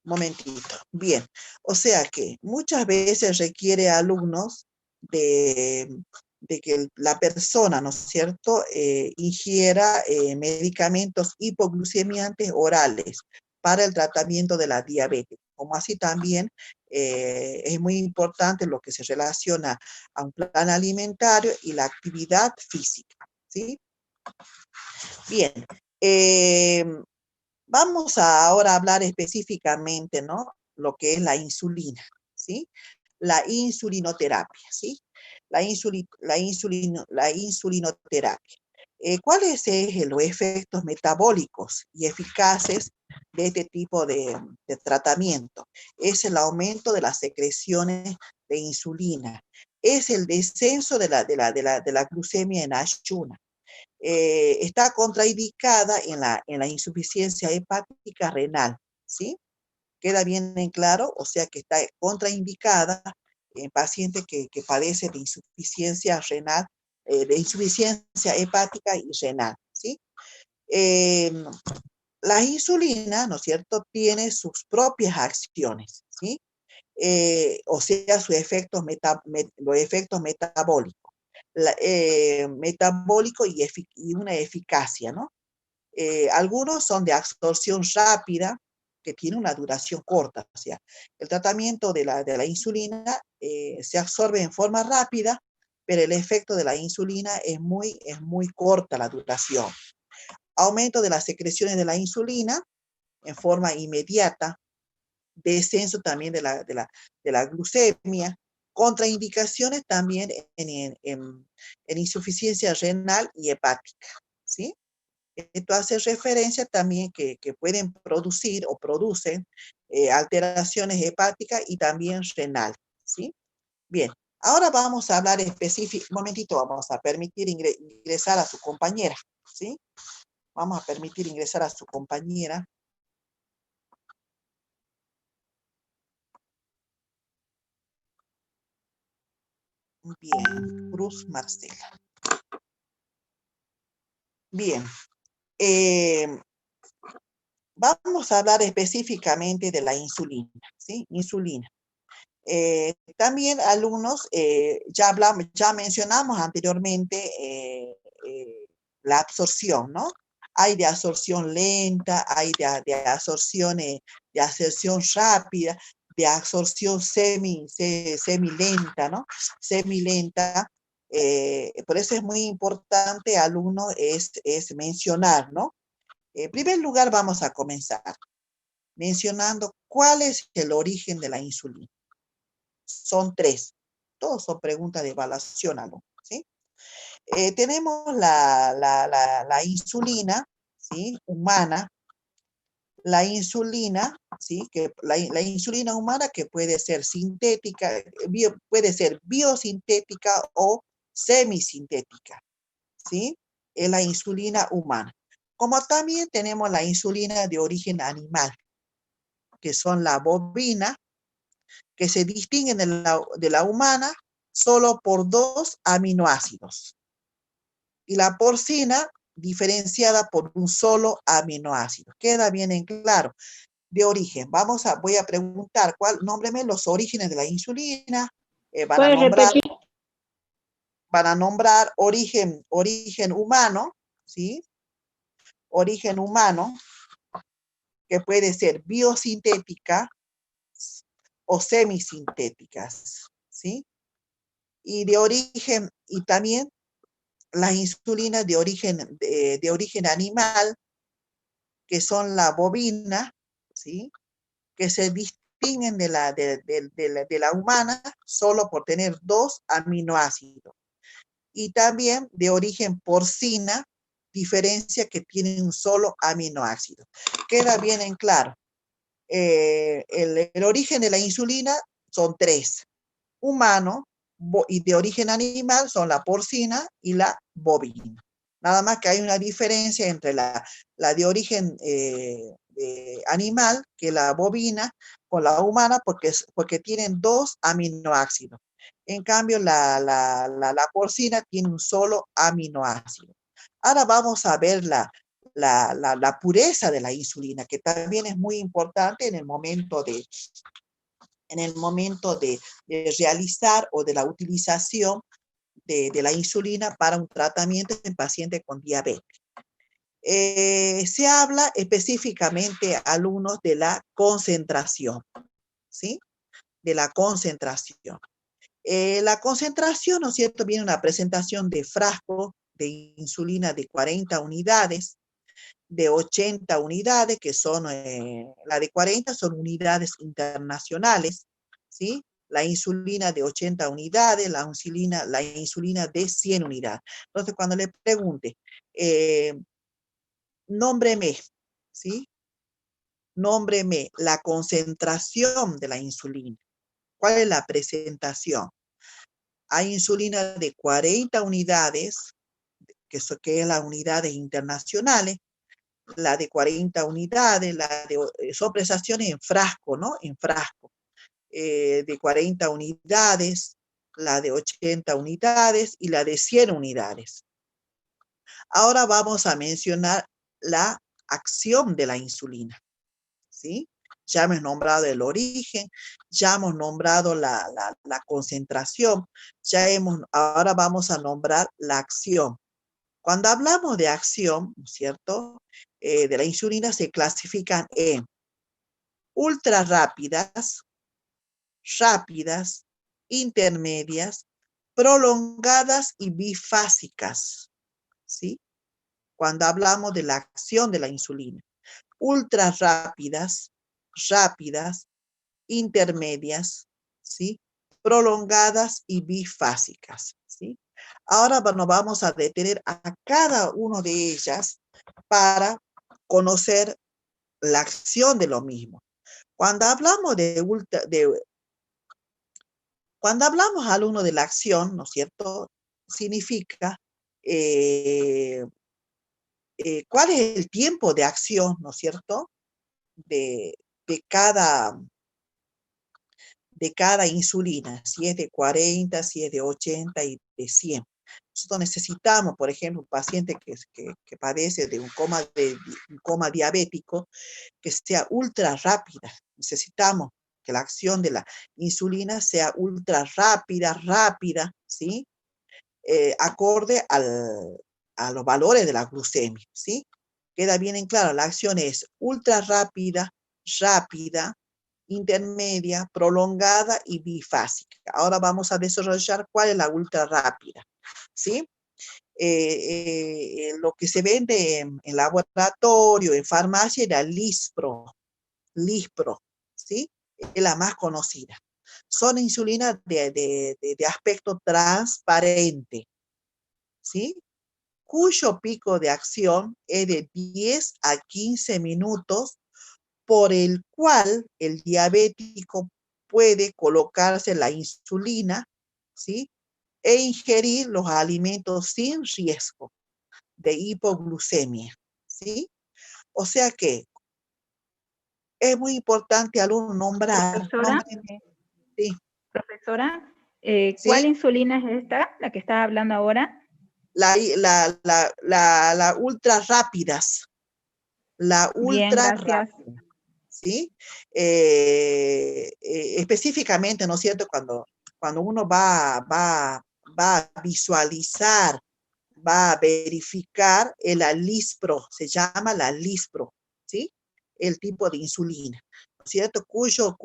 Momentito. Bien, o sea que muchas veces requiere alumnos de que la persona, ¿no es cierto?, ingiera medicamentos hipoglucemiantes orales para el tratamiento de la diabetes. Como así también es muy importante lo que se relaciona a un plan alimentario y la actividad física, ¿sí? Bien, vamos ahora a hablar específicamente, ¿no?, lo que es la insulina, ¿sí? La insulinoterapia, ¿sí? La insulinoterapia. ¿Cuáles son los efectos metabólicos y eficaces de este tipo de tratamiento? Es el aumento de las secreciones de insulina, es el descenso de la glucemia en ayunas. Está contraindicada en la insuficiencia hepática renal, ¿sí? ¿Queda bien en claro? O sea que está contraindicada en pacientes que padecen de insuficiencia renal, de insuficiencia hepática y renal, ¿sí? Eh, la insulina, ¿no es cierto?, tiene sus propias acciones, ¿sí? O sea, sus efectos los efectos metabólicos. Metabólico y una eficacia, ¿no? Algunos son de absorción rápida, que tiene una duración corta, o sea, el tratamiento de la insulina se absorbe en forma rápida, pero el efecto de la insulina es muy corta la duración. Aumento de las secreciones de la insulina en forma inmediata, descenso también de la glucemia, contraindicaciones también en insuficiencia renal y hepática, ¿sí? Esto hace referencia también que pueden producir o producen alteraciones hepáticas y también renal, ¿sí? Bien, ahora vamos a hablar específico, un momentito, vamos a permitir ingresar a su compañera, ¿sí? Vamos a permitir ingresar a su compañera. Bien, Cruz Marcela. Bien, vamos a hablar específicamente de la insulina, ¿sí? Insulina. También alumnos, ya mencionamos anteriormente la absorción, ¿no? Hay de absorción lenta, hay de absorción rápida, de absorción semilenta, ¿no? Semilenta. Por eso es muy importante, alumno, es mencionar, ¿no? En primer lugar, vamos a comenzar mencionando cuál es el origen de la insulina. Son tres. Todos son preguntas de evaluación, alumno, ¿sí? Tenemos la insulina, ¿sí?, humana. La insulina, ¿sí?, la insulina humana que puede ser sintética, puede ser biosintética o semisintética, ¿sí? Es la insulina humana. Como también tenemos la insulina de origen animal, que son la bovina, que se distinguen de la humana solo por 2 aminoácidos. Y la porcina, diferenciada por un solo aminoácido. Queda bien en claro. De origen, voy a preguntar, nómbreme los orígenes de la insulina. ¿Puedes repetir? Van a nombrar origen humano, ¿sí? Origen humano. que puede ser biosintética o semisintéticas, ¿sí? Y también las insulinas de origen animal, que son la bovina, ¿sí? Que se distinguen de la humana solo por tener 2 aminoácidos. Y también de origen porcina, diferencia que tienen un solo aminoácido. Queda bien en claro. El origen de la insulina son 3. Humano y de origen animal son la porcina y la bovina. Nada más que hay una diferencia entre la de origen animal, que la bovina, con la humana, porque tienen 2 aminoácidos. En cambio, la porcina tiene un solo aminoácido. Ahora vamos a ver la pureza de la insulina, que también es muy importante en el momento de realizar o de la utilización de la insulina para un tratamiento en pacientes con diabetes. Se habla específicamente, alumnos, de la concentración, ¿sí? De la concentración. La concentración, ¿no es cierto? Viene una presentación de frasco de insulina de 40 unidades, de 80 unidades, que son, la de 40 son unidades internacionales, ¿sí? La insulina de 80 unidades, la insulina de 100 unidades. Entonces, cuando le pregunte, nómbreme, ¿sí? Nómbreme la concentración de la insulina. ¿Cuál es la presentación? Hay insulina de 40 unidades, que es las unidades internacionales, la de 40 unidades, son prestaciones en frasco, ¿no? En frasco. De 40 unidades, la de 80 unidades y la de 100 unidades. Ahora vamos a mencionar la acción de la insulina, ¿sí? Ya hemos nombrado el origen, ya hemos nombrado la concentración, ahora vamos a nombrar la acción. Cuando hablamos de acción, ¿no es cierto?, de la insulina se clasifican en ultra rápidas, intermedias, prolongadas y bifásicas, ¿sí? Cuando hablamos de la acción de la insulina. Ultra rápidas, intermedias, ¿sí? Prolongadas y bifásicas, ¿sí? Ahora nos vamos a detener a cada una de ellas para conocer la acción de lo mismo. Cuando hablamos cuando hablamos, alumno, de la acción, ¿no es cierto?, significa cuál es el tiempo de acción, ¿no es cierto?, de, de cada, de cada insulina, si es de 40, si es de 80 y de 100. Nosotros necesitamos, por ejemplo, un paciente que padece de un coma diabético, que sea ultra rápida. Necesitamos que la acción de la insulina sea ultra rápida, ¿sí? Acorde a los valores de la glucemia, ¿sí? Queda bien en claro, la acción es ultra rápida, intermedia, prolongada y bifásica. Ahora vamos a desarrollar cuál es la ultra rápida, ¿sí? Lo que se vende en laboratorio, en farmacia, era Lispro, ¿sí? Es la más conocida. Son insulinas de aspecto transparente, ¿sí? Cuyo pico de acción es de 10 a 15 minutos, por el cual el diabético puede colocarse la insulina, ¿sí? E ingerir los alimentos sin riesgo de hipoglucemia, ¿sí? O sea que es muy importante, alumno, nombrar, Profesora, sí, profesora, ¿cuál ¿sí? insulina es esta, la que está hablando ahora? La ultra rápidas, la Bien, ultra gracias. rápida, ¿sí? Específicamente, ¿no es cierto?, cuando uno va a visualizar, va a verificar la Lispro, se llama la Lispro, ¿sí? el tipo de insulina, ¿no es cierto? Cuyo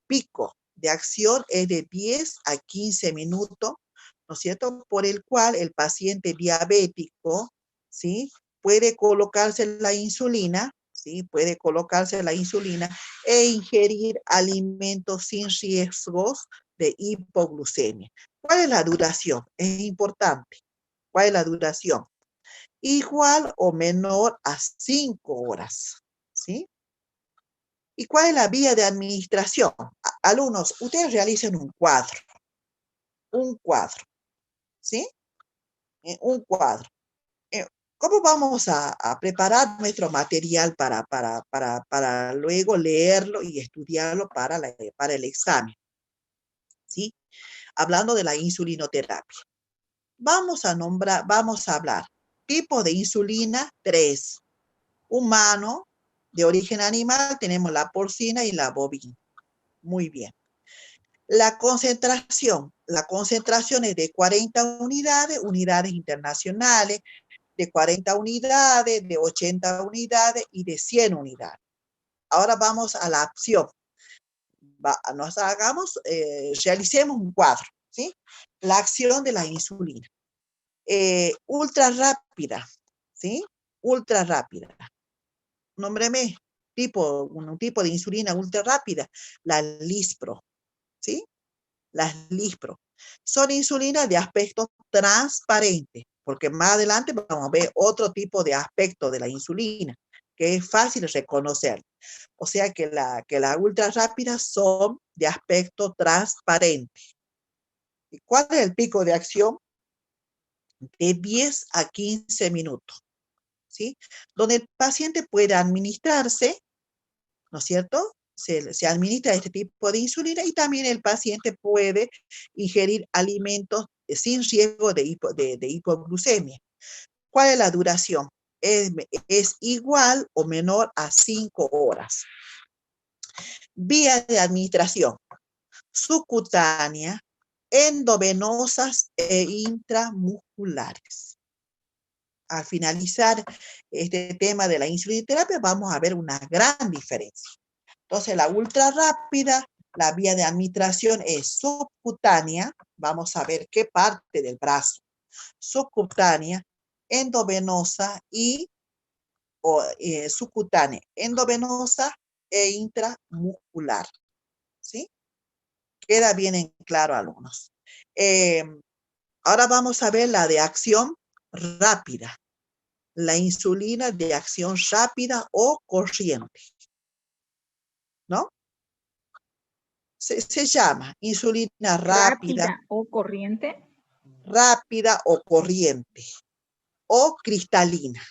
pico de acción es de 10 a 15 minutos, ¿no es cierto? Por el cual el paciente diabético, ¿sí? Puede colocarse la insulina, ¿sí? Puede colocarse la insulina e ingerir alimentos sin riesgos de hipoglucemia. ¿Cuál es la duración? Es importante. ¿Cuál es la duración? Igual o menor a 5 horas, ¿sí? ¿Y cuál es la vía de administración? Alumnos, ustedes realicen un cuadro, ¿sí? Un cuadro. ¿Cómo vamos a preparar nuestro material para luego leerlo y estudiarlo para el examen? ¿Sí? Hablando de la insulinoterapia. Vamos a hablar. Tipo de insulina, 3. Humano, de origen animal, tenemos la porcina y la bovina. Muy bien. La concentración es de 40 unidades internacionales, de 40 unidades, de 80 unidades y de 100 unidades. Ahora vamos a la acción. Realicemos un cuadro, ¿sí? La acción de la insulina. Ultra rápida, ¿sí? Ultra rápida. Nómbreme un tipo de insulina ultra rápida, la Lispro, ¿sí? Las Lispro. Son insulinas de aspecto transparente, porque más adelante vamos a ver otro tipo de aspecto de la insulina, que es fácil reconocer. O sea que las ultra rápidas son de aspecto transparente. ¿Y cuál es el pico de acción? De 10 a 15 minutos, ¿sí? Donde el paciente puede administrarse, ¿no es cierto? Se administra este tipo de insulina y también el paciente puede ingerir alimentos sin riesgo de hipoglucemia. ¿Cuál es la duración? Es igual o menor a 5 horas. Vía de administración: subcutánea, endovenosas e intramusculares. Al finalizar este tema de la insulinoterapia vamos a ver una gran diferencia. Entonces, la ultra rápida, la vía de administración es subcutánea. Vamos a ver qué parte del brazo. Subcutánea, endovenosa subcutánea, endovenosa e intramuscular. ¿Sí? Queda bien en claro, alumnos. Ahora vamos a ver la de acción rápida. La insulina de acción rápida o corriente, ¿no? Se llama insulina Rápida o corriente. rápida o corriente, o cristalina.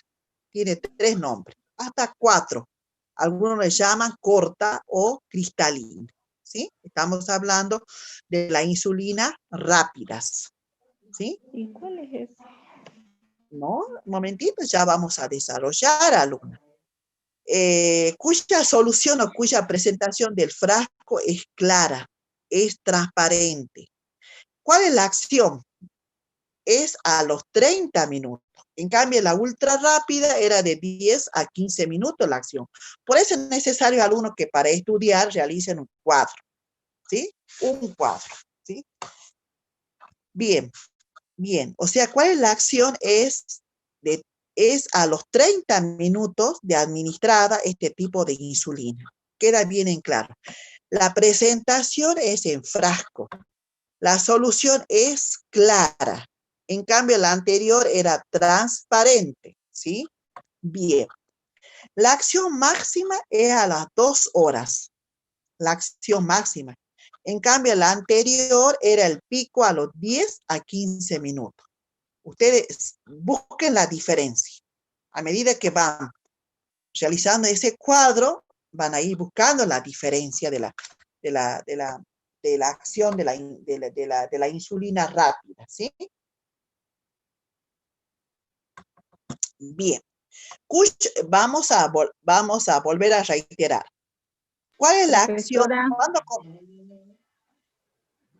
Tiene 3 nombres, hasta 4. Algunos le llaman corta o cristalina, ¿sí? Estamos hablando de la insulina rápidas, ¿sí? ¿Y cuál es eso? No, un momentito, ya vamos a desarrollar, alumna. Cuya solución o cuya presentación del frasco es clara, es transparente. ¿Cuál es la acción? Es a los 30 minutos. En cambio, la ultra rápida era de 10 a 15 minutos la acción. Por eso es necesario, alumnos, que para estudiar realicen un cuadro, ¿sí? Un cuadro, ¿sí? Bien, bien. O sea, ¿cuál es la acción? Es a los 30 minutos de administrada este tipo de insulina. Queda bien en claro. La presentación es en frasco. La solución es clara. En cambio, la anterior era transparente, ¿sí? Bien. La acción máxima es a las 2 horas. La acción máxima. En cambio, la anterior era el pico a los 10 a 15 minutos. Ustedes busquen la diferencia. A medida que van realizando ese cuadro, van a ir buscando la diferencia de la acción de la insulina rápida, ¿sí? Bien. Vamos a volver a reiterar. ¿Cuál es la acción?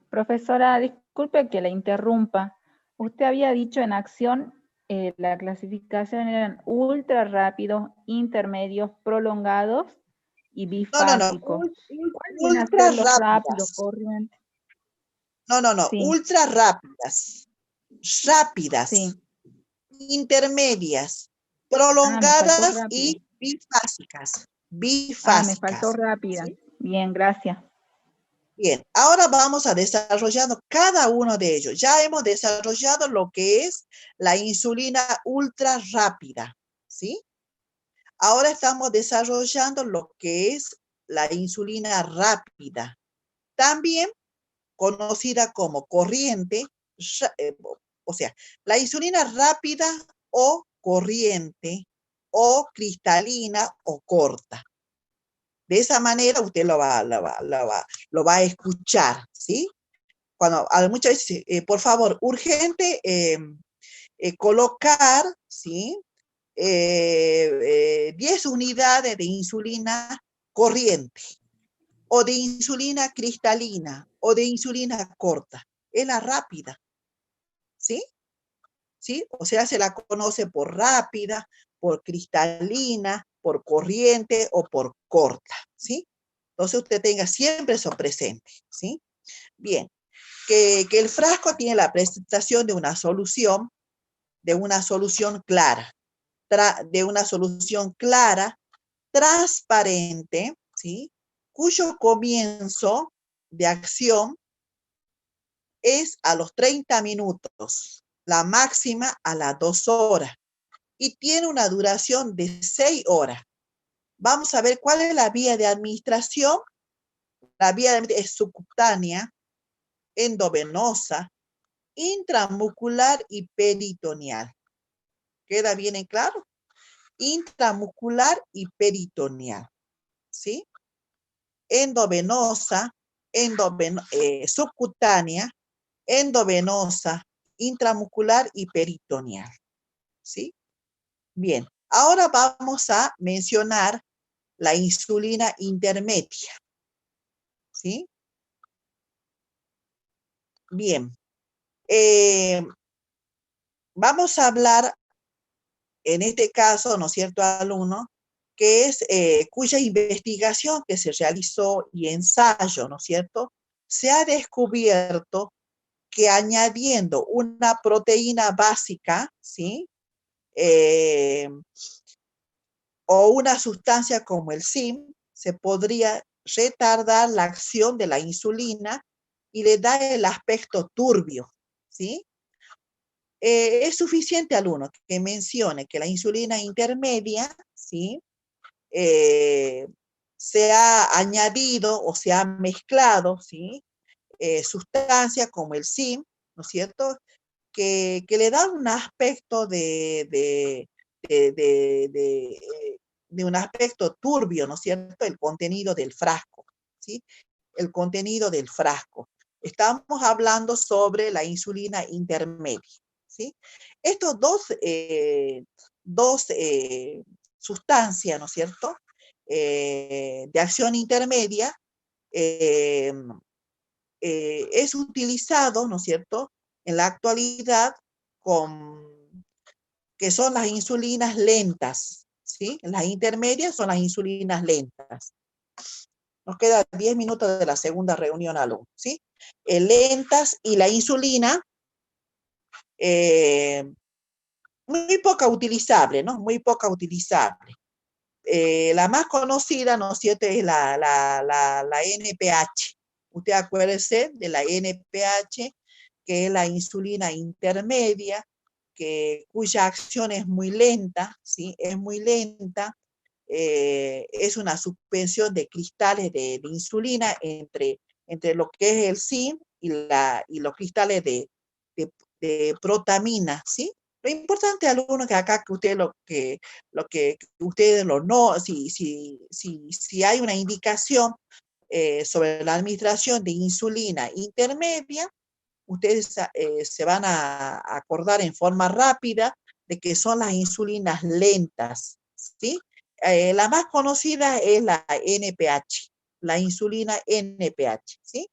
Profesora, disculpe que la interrumpa. Usted había dicho en acción, la clasificación eran ultra rápidos, intermedios, prolongados y No, bifásico. ¿Cuál viene a ultra ser lo rápido, rápidas. corriente? No, Sí, ultra rápidas, rápidas, sí. intermedias, Me faltó prolongadas rápido. y bifásicas. Me faltó Bifásicas. rápida. ¿Sí? Bien, gracias. Bien, ahora vamos a desarrollando cada uno de ellos. Ya hemos desarrollado lo que es la insulina ultra rápida, ¿sí? Ahora estamos desarrollando lo que es la insulina rápida, también conocida como corriente, o sea, la insulina rápida o corriente o cristalina o corta. De esa manera usted lo va a escuchar, ¿sí? Cuando muchas veces, por favor, urgente colocar, ¿sí? 10 unidades de insulina corriente, o de insulina cristalina, o de insulina corta. Es la rápida, ¿sí? ¿Sí? O sea, se la conoce por rápida, por cristalina, por corriente o por corta, ¿sí? Entonces usted tenga siempre eso presente, ¿sí? Bien, que el frasco tiene la presentación de una solución clara, transparente, ¿sí? Cuyo comienzo de acción es a los 30 minutos, la máxima a las 2 horas, y tiene una duración de 6 horas. Vamos a ver cuál es la vía de administración. La vía de administración es subcutánea, endovenosa, intramuscular y peritoneal. ¿Queda bien en claro? Intramuscular y peritoneal, ¿sí? Endovenosa, subcutánea, endovenosa, intramuscular y peritoneal, ¿sí? Bien, ahora vamos a mencionar la insulina intermedia, ¿sí? Bien, vamos a hablar en este caso, ¿no es cierto?, alumno, que es cuya investigación que se realizó y ensayo, ¿no es cierto?, se ha descubierto que añadiendo una proteína básica, ¿sí?, o una sustancia como el zinc, se podría retardar la acción de la insulina y le da el aspecto turbio, ¿sí? Es suficiente, alumno, que mencione que la insulina intermedia, ¿sí?, se ha añadido o se ha mezclado, ¿sí?, sustancias como el zinc, ¿no es cierto?, que le da un aspecto de, de, de, de un aspecto turbio, ¿no es cierto?, el contenido del frasco, ¿sí? El contenido del frasco. Estamos hablando sobre la insulina intermedia, ¿sí? Estos dos sustancias, ¿no es cierto?, de acción intermedia, eh, es utilizado, ¿no es cierto?, en la actualidad que son las insulinas lentas, ¿sí? Las intermedias son las insulinas lentas. Nos quedan 10 minutos de la segunda reunión, alumno, ¿sí? Lentas y la insulina, muy poca utilizable, ¿no? Muy poca utilizable. La más conocida, ¿no es cierto?, es la NPH. Usted acuérdese de la NPH, que es la insulina intermedia, cuya acción es muy lenta, ¿sí? Es muy lenta. Es una suspensión de cristales de insulina entre lo que es el zinc y los cristales de protamina, ¿sí? Lo importante, alumno, que acá que usted lo que ustedes lo no, si hay una indicación sobre la administración de insulina intermedia, ustedes se van a acordar en forma rápida de que son las insulinas lentas, ¿sí? La más conocida es la NPH, la insulina NPH, ¿sí?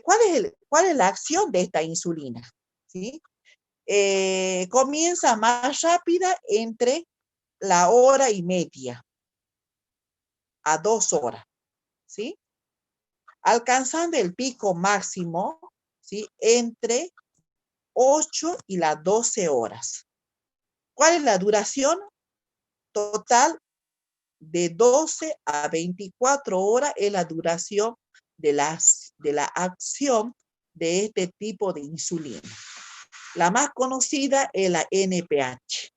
¿Cuál es la acción de esta insulina? ¿Sí? Comienza más rápida entre la hora y media. a 2 horas, ¿sí? Alcanzando el pico máximo, ¿sí? Entre 8 y las 12 horas. ¿Cuál es la duración total? De 12 a 24 horas es la duración de la acción de este tipo de insulina. La más conocida es la NPH,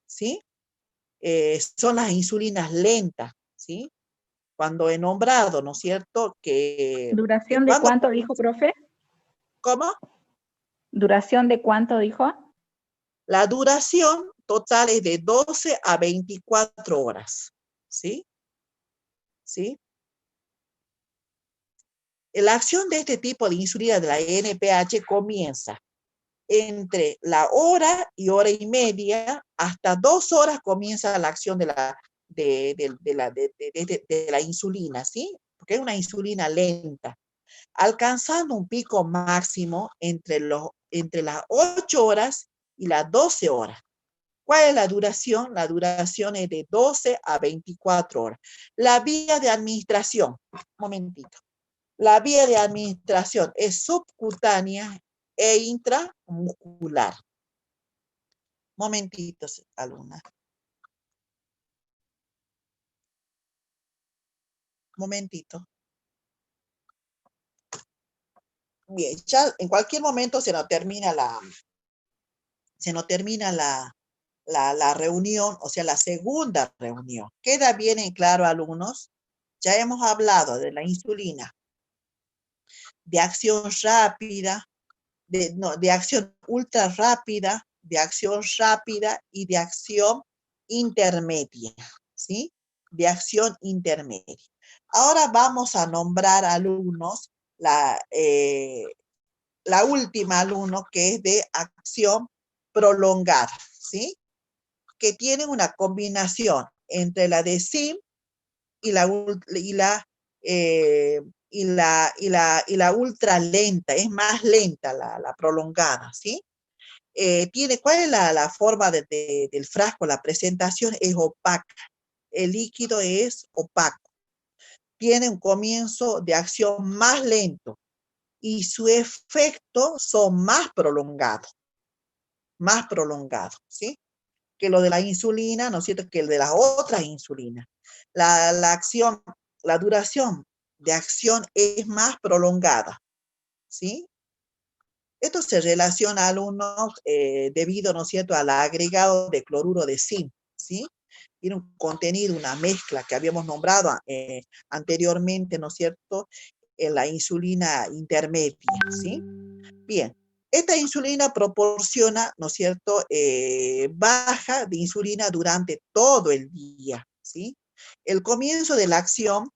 ¿sí? Son las insulinas lentas, ¿sí? Cuando he nombrado, ¿no es cierto? ¿Duración de cuánto dijo, profe? ¿Cómo? ¿Duración de cuánto dijo? La duración total es de 12 a 24 horas, ¿sí? ¿Sí? La acción de este tipo de insulina de la NPH comienza entre la hora y hora y media, hasta 2 horas comienza la acción de la insulina, ¿sí? Porque es una insulina lenta, alcanzando un pico máximo entre las 8 horas y las 12 horas. ¿Cuál es la duración? La duración es de 12 a 24 horas. La vía de administración, un momentito. La vía de administración es subcutánea e intramuscular. Momentitos, alumna. Momentito. Bien, ya en cualquier momento se nos termina la reunión, o sea, la segunda reunión. ¿Queda bien en claro, alumnos? Ya hemos hablado de la insulina, de acción rápida, de acción ultra rápida, de acción rápida y de acción intermedia, ¿sí? De acción intermedia. Ahora vamos a nombrar alumnos la última alumno que es de acción prolongada, ¿sí? Que tiene una combinación entre la de SIM y la ultra lenta, es más lenta la prolongada, ¿sí? ¿Cuál es la forma del frasco? La presentación es opaca, el líquido es opaco, tiene un comienzo de acción más lento y su efecto son más prolongados, ¿sí? Que lo de la insulina, ¿no es cierto? Que el de las otras insulinas. La duración de acción es más prolongada, ¿sí? Esto se relaciona a alumnos debido, ¿no es cierto?, al agregado de cloruro de zinc, ¿sí? Tiene un contenido, una mezcla que habíamos nombrado anteriormente, ¿no es cierto?, en la insulina intermedia, ¿sí? Bien, esta insulina proporciona, ¿no es cierto?, baja de insulina durante todo el día, ¿sí? El comienzo de la acción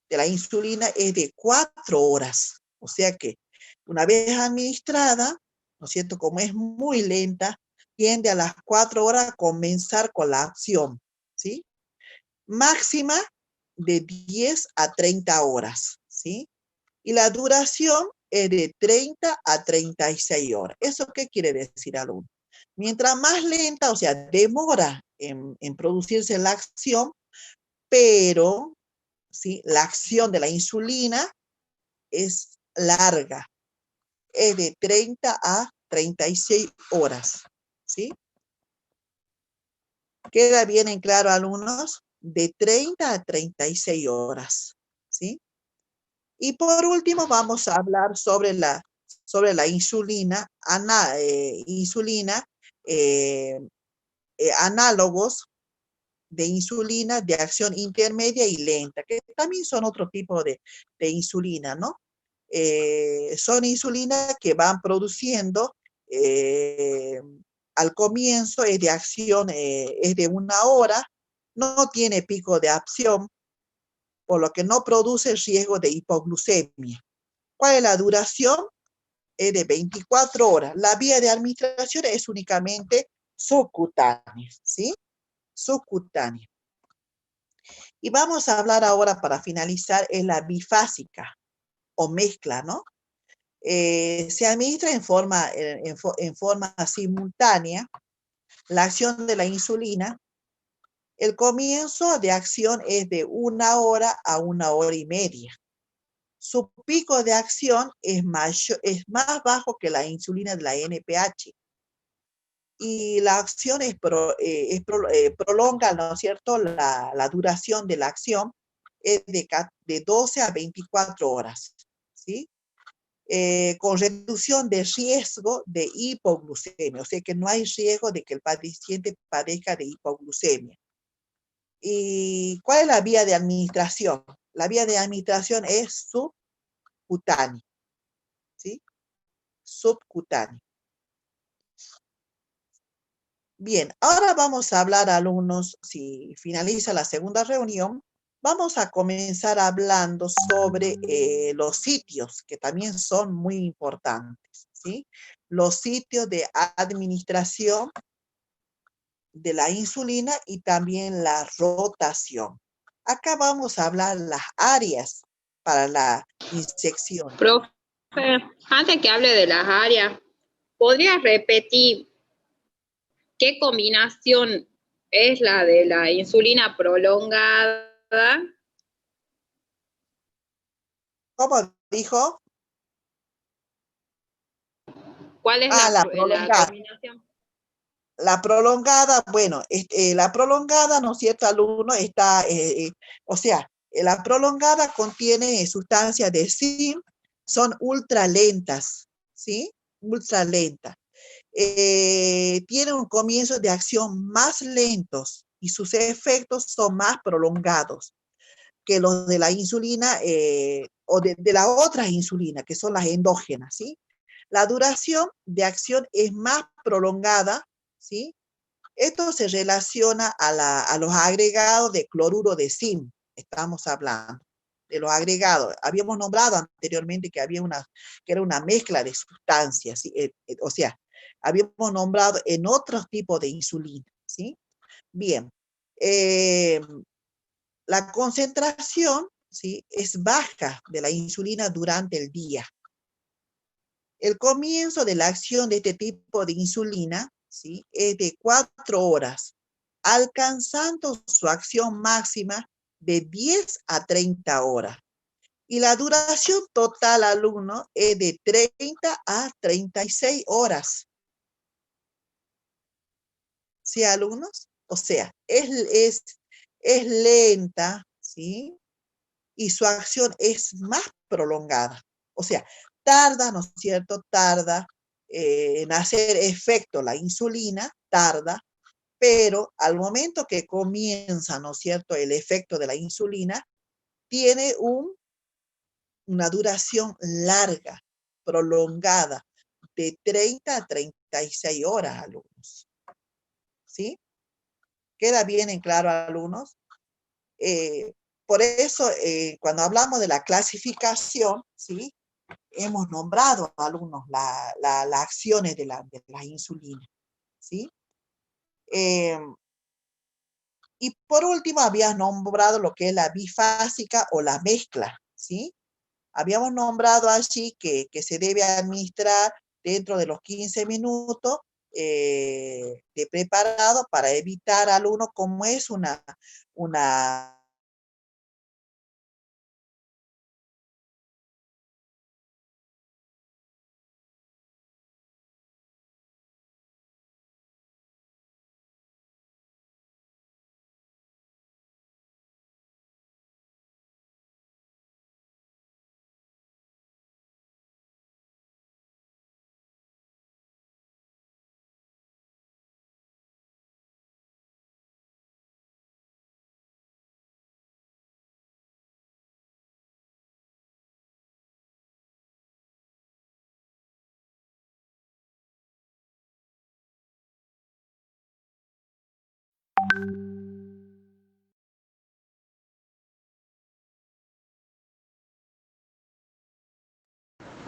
de la insulina es de 4 horas, o sea que una vez administrada, ¿no es cierto?, como es muy lenta, tiende a las 4 horas a comenzar con la acción, ¿sí? Máxima de 10 a 30 horas, ¿sí? Y la duración es de 30 a 36 horas. ¿Eso qué quiere decir, alumno? Mientras más lenta, o sea, demora en producirse la acción, pero, ¿sí?, la acción de la insulina es larga, es de 30 a 36 horas, ¿sí? ¿Queda bien en claro, alumnos? De 30 a 36 horas, ¿sí? Y por último vamos a hablar sobre la insulina, análogos de insulina de acción intermedia y lenta, que también son otro tipo de insulina, ¿no? Son insulinas que van produciendo al comienzo es de acción, es de 1 hora, no tiene pico de acción, por lo que no produce riesgo de hipoglucemia. ¿Cuál es la duración? Es de 24 horas. La vía de administración es únicamente subcutánea, ¿sí? Subcutánea. Y vamos a hablar ahora, para finalizar, es la bifásica o mezcla, ¿no? Se administra en forma simultánea la acción de la insulina El comienzo de acción es de 1 hora a 1 hora y media. Su pico de acción es más bajo que la insulina de la NPH. Y la acción prolonga, ¿no es cierto? La duración de la acción es de 12 a 24 horas, ¿sí? Con reducción de riesgo de hipoglucemia, o sea que no hay riesgo de que el paciente padezca de hipoglucemia. ¿Y cuál es la vía de administración? La vía de administración es subcutánea, ¿sí? Subcutánea. Bien, ahora vamos a hablar, alumnos, si finaliza la segunda reunión, vamos a comenzar hablando sobre los sitios, que también son muy importantes, ¿sí? Los sitios de administración de la insulina y también la rotación. Acá vamos a hablar las áreas para la inyección. Profe, antes que hable de las áreas, ¿podría repetir qué combinación es la de la insulina prolongada? ¿Cómo dijo? ¿Cuál es La la prolongada. combinación? La prolongada, bueno, la prolongada, ¿no es cierto, alumno? Está, o sea, la prolongada contiene sustancias de zinc, son ultra lentas, ¿sí? Ultra lentas. Tienen un comienzo de acción más lentos y sus efectos son más prolongados que los de la insulina o de las otras insulinas, que son las endógenas, ¿sí? La duración de acción es más prolongada, ¿sí? Esto se relaciona a los agregados de cloruro de zinc, estamos hablando de los agregados. Habíamos nombrado anteriormente que que era una mezcla de sustancias, ¿sí? O sea, habíamos nombrado en otros tipos de insulina, ¿sí? Bien, la concentración, ¿sí? Es baja de la insulina durante el día. El comienzo de la acción de este tipo de insulina, ¿sí? Es de 4 horas, alcanzando su acción máxima de 10 a 30 horas. Y la duración total, alumno, es de 30 a 36 horas. ¿Sí, alumnos? O sea, es lenta, ¿sí? Y su acción es más prolongada. O sea, tarda, ¿no es cierto? Tarda en hacer efecto la insulina, tarda, pero al momento que comienza, ¿no es cierto?, el efecto de la insulina, tiene una duración larga, prolongada, de 30 a 36 horas, alumnos. ¿Sí? ¿Queda bien en claro, alumnos? Por eso, cuando hablamos de la clasificación, ¿sí? Hemos nombrado, alumnos, las acciones de la insulina, ¿sí? Y por último, habías nombrado lo que es la bifásica o la mezcla, ¿sí? Habíamos nombrado allí que se debe administrar dentro de los 15 minutos de preparado para evitar al uno, como es una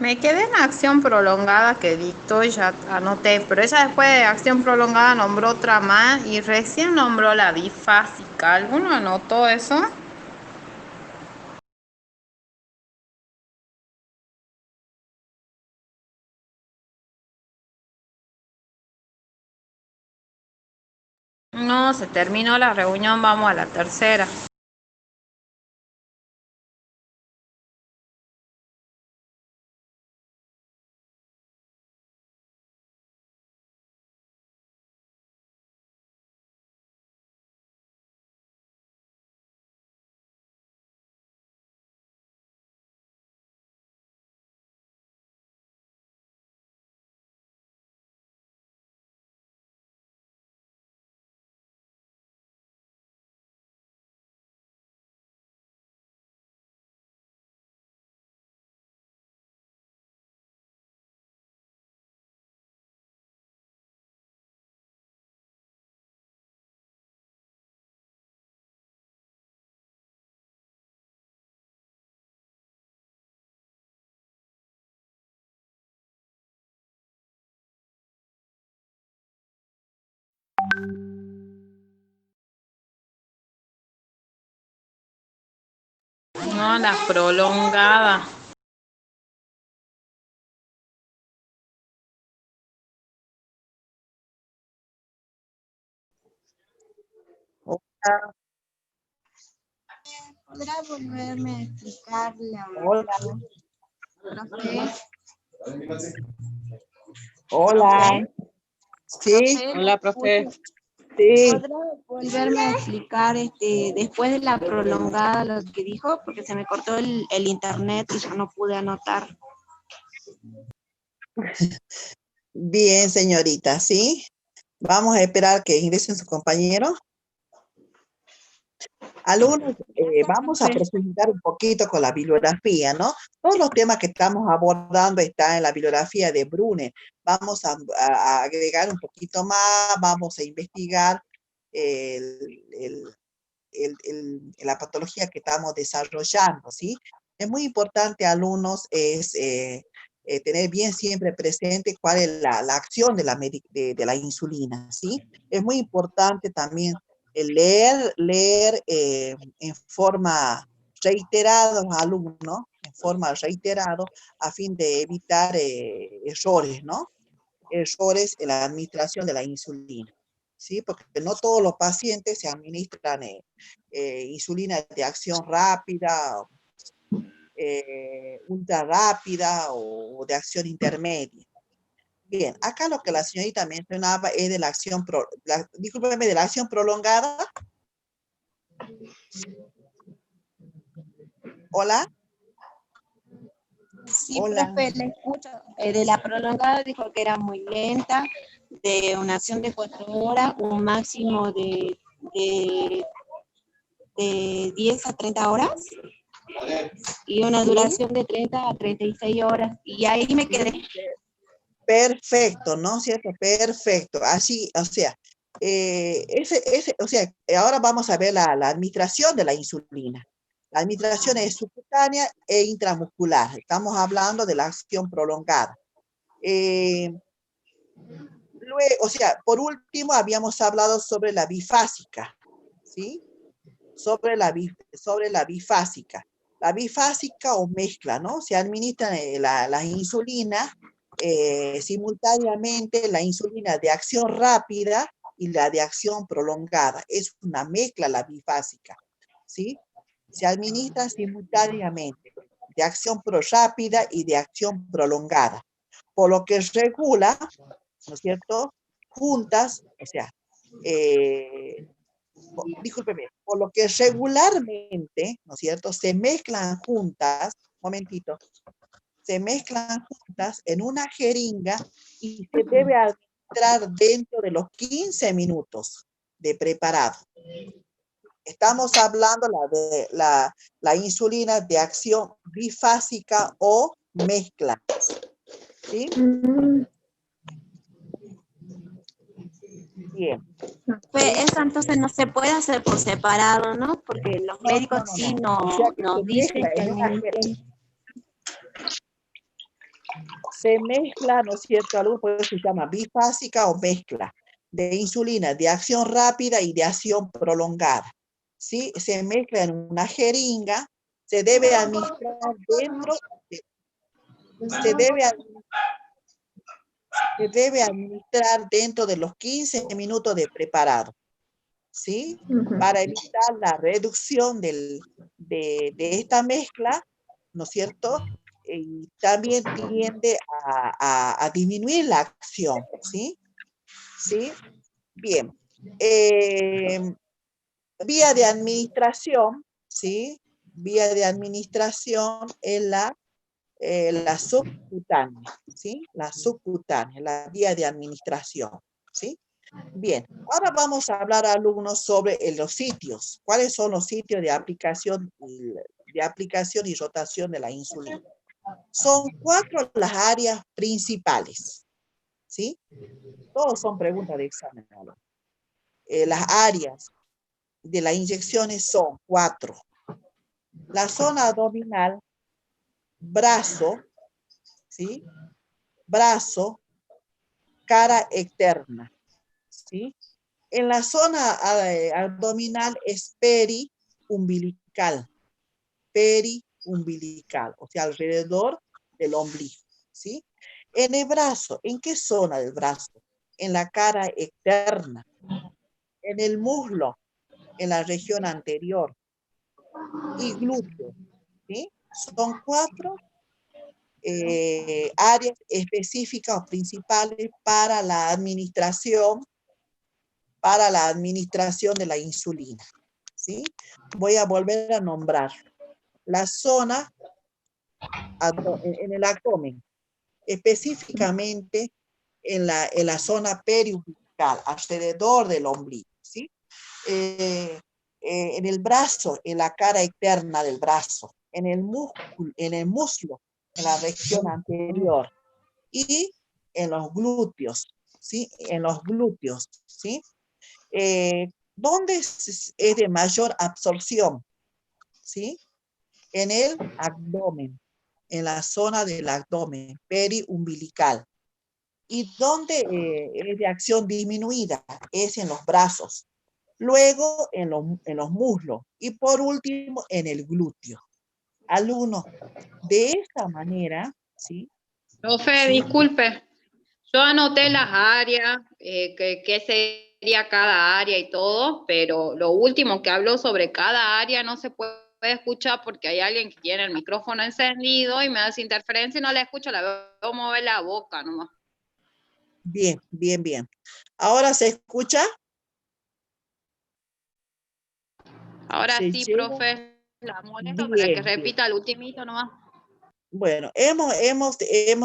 Me quedé en acción prolongada que dictó y ya anoté, pero ella después de acción prolongada nombró otra más y recién nombró la bifásica. ¿Alguno anotó eso? No, se terminó la reunión, vamos a la tercera. No, la prolongada. Hola, ¿Podrá volverme a explicar hola, profe? hola. Sí, Profe, Hola, profe. sí. ¿podrá volverme a explicar después de la prolongada lo que dijo? Porque se me cortó el internet y ya no pude anotar. Bien, señorita, ¿sí? Vamos a esperar que ingresen sus compañeros. Alumnos, vamos a Profe. profundizar un poquito con la bibliografía, ¿no? Todos los temas que estamos abordando están en la bibliografía de Brunner. Vamos a agregar un poquito más, vamos a investigar la patología que estamos desarrollando, ¿sí? Es muy importante, alumnos, tener bien siempre presente cuál es la acción de la insulina, ¿sí? Es muy importante también leer en forma reiterada los alumnos, en forma reiterada, a fin de evitar errores, ¿no? Errores en la administración de la insulina, ¿sí? Porque no todos los pacientes se administran insulina de acción rápida, ultra rápida o de acción intermedia. Bien, acá lo que la señorita mencionaba es de la acción, discúlpeme, de la acción prolongada. Hola. Sí, Hola. profe, le escucho. De la prolongada dijo que era muy lenta, de una acción de 4 horas, un máximo de 10 a 30 horas y una ¿Sí? duración de 30 a 36 horas. Y ahí me quedé. Perfecto, ¿no es cierto? Perfecto. Así, o sea, o sea, ahora vamos a ver la administración de la insulina. La administración es subcutánea e intramuscular. Estamos hablando de la acción prolongada. Luego, o sea, por último, habíamos hablado sobre la bifásica, ¿sí? Sobre la bifásica. La bifásica o mezcla, ¿no? Se administran las insulinas simultáneamente, la insulina de acción rápida y la de acción prolongada. Es una mezcla la bifásica, ¿sí? Se administra simultáneamente de acción rápida y de acción prolongada, por lo que regula, ¿no es cierto? Juntas, o sea, discúlpeme, por lo que regularmente, ¿no es cierto?, se mezclan juntas, momentito, se mezclan juntas en una jeringa y se debe administrar dentro de los 15 minutos de preparado. Estamos hablando de la insulina de acción bifásica o mezcla, ¿sí? Bien. Eso entonces no se puede hacer por separado, ¿no? Porque los médicos sí O sea que nos dicen que administren. se mezcla, ¿no es cierto? Algo por eso se llama bifásica o mezcla de insulina de acción rápida y de acción prolongada. ¿Sí? Se mezcla en una jeringa, se debe administrar dentro de los 15 minutos de preparado. ¿sí? Ujú. Para evitar la reducción de esta mezcla, ¿no es cierto? Y también tiende a disminuir la acción, ¿sí? ¿Sí? Bien. Vía de administración, ¿sí? Vía de administración en la subcutánea, ¿sí? La subcutánea, la vía de administración, ¿sí? Bien, ahora vamos a hablar, alumnos, sobre los sitios. ¿Cuáles son los sitios de aplicación y rotación de la insulina? Son 4 las áreas principales, ¿sí? Todos son preguntas de examen, alumnos. Las áreas de las inyecciones son 4. La zona abdominal, brazo, ¿sí? Brazo, cara externa, ¿sí? En la zona abdominal es periumbilical, o sea, alrededor del ombligo, ¿sí? En el brazo, ¿en qué zona del brazo? En la cara externa, en el muslo, en la región anterior, y glúteo, ¿sí? Son 4 áreas específicas o principales para la administración de la insulina, ¿sí? Voy a volver a nombrar la zona en el abdomen, específicamente en la zona periumbilical, alrededor del ombligo, ¿sí? En el brazo, en la cara externa del brazo, en el muslo, en la región anterior, y en los glúteos, ¿sí? En los glúteos, ¿sí? ¿Dónde es de mayor absorción? ¿Sí? En el abdomen, en la zona del abdomen, periumbilical. ¿Y dónde es de acción disminuida? Es en los brazos. Luego en los muslos. Y por último, en el glúteo. Alumno, de esta manera, ¿sí? Profe, ¿Sí? disculpe. Yo anoté las áreas, qué sería cada área y todo, pero lo último que habló sobre cada área no se puede escuchar porque hay alguien que tiene el micrófono encendido y me hace interferencia y no la escucho, la veo mover la boca nomás. Bien, bien, bien. ¿Ahora se escucha? Ahora ¿Se sí, llega? profe, la molesto para que Bien, bien. repita el ultimito nomás. Bueno, hemos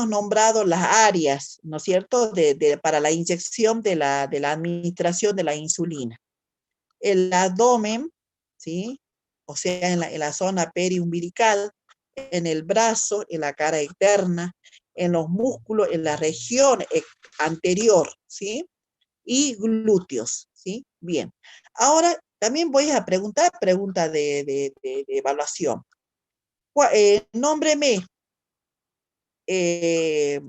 nombrado las áreas, ¿no es cierto?, para la inyección de la administración de la insulina. El abdomen, ¿sí? O sea, en la zona periumbilical, en el brazo, en la cara externa, en los músculos, en la región anterior, ¿sí? Y glúteos, ¿sí? Bien. Ahora, también voy a preguntar preguntas de evaluación. Nómbreme, eh,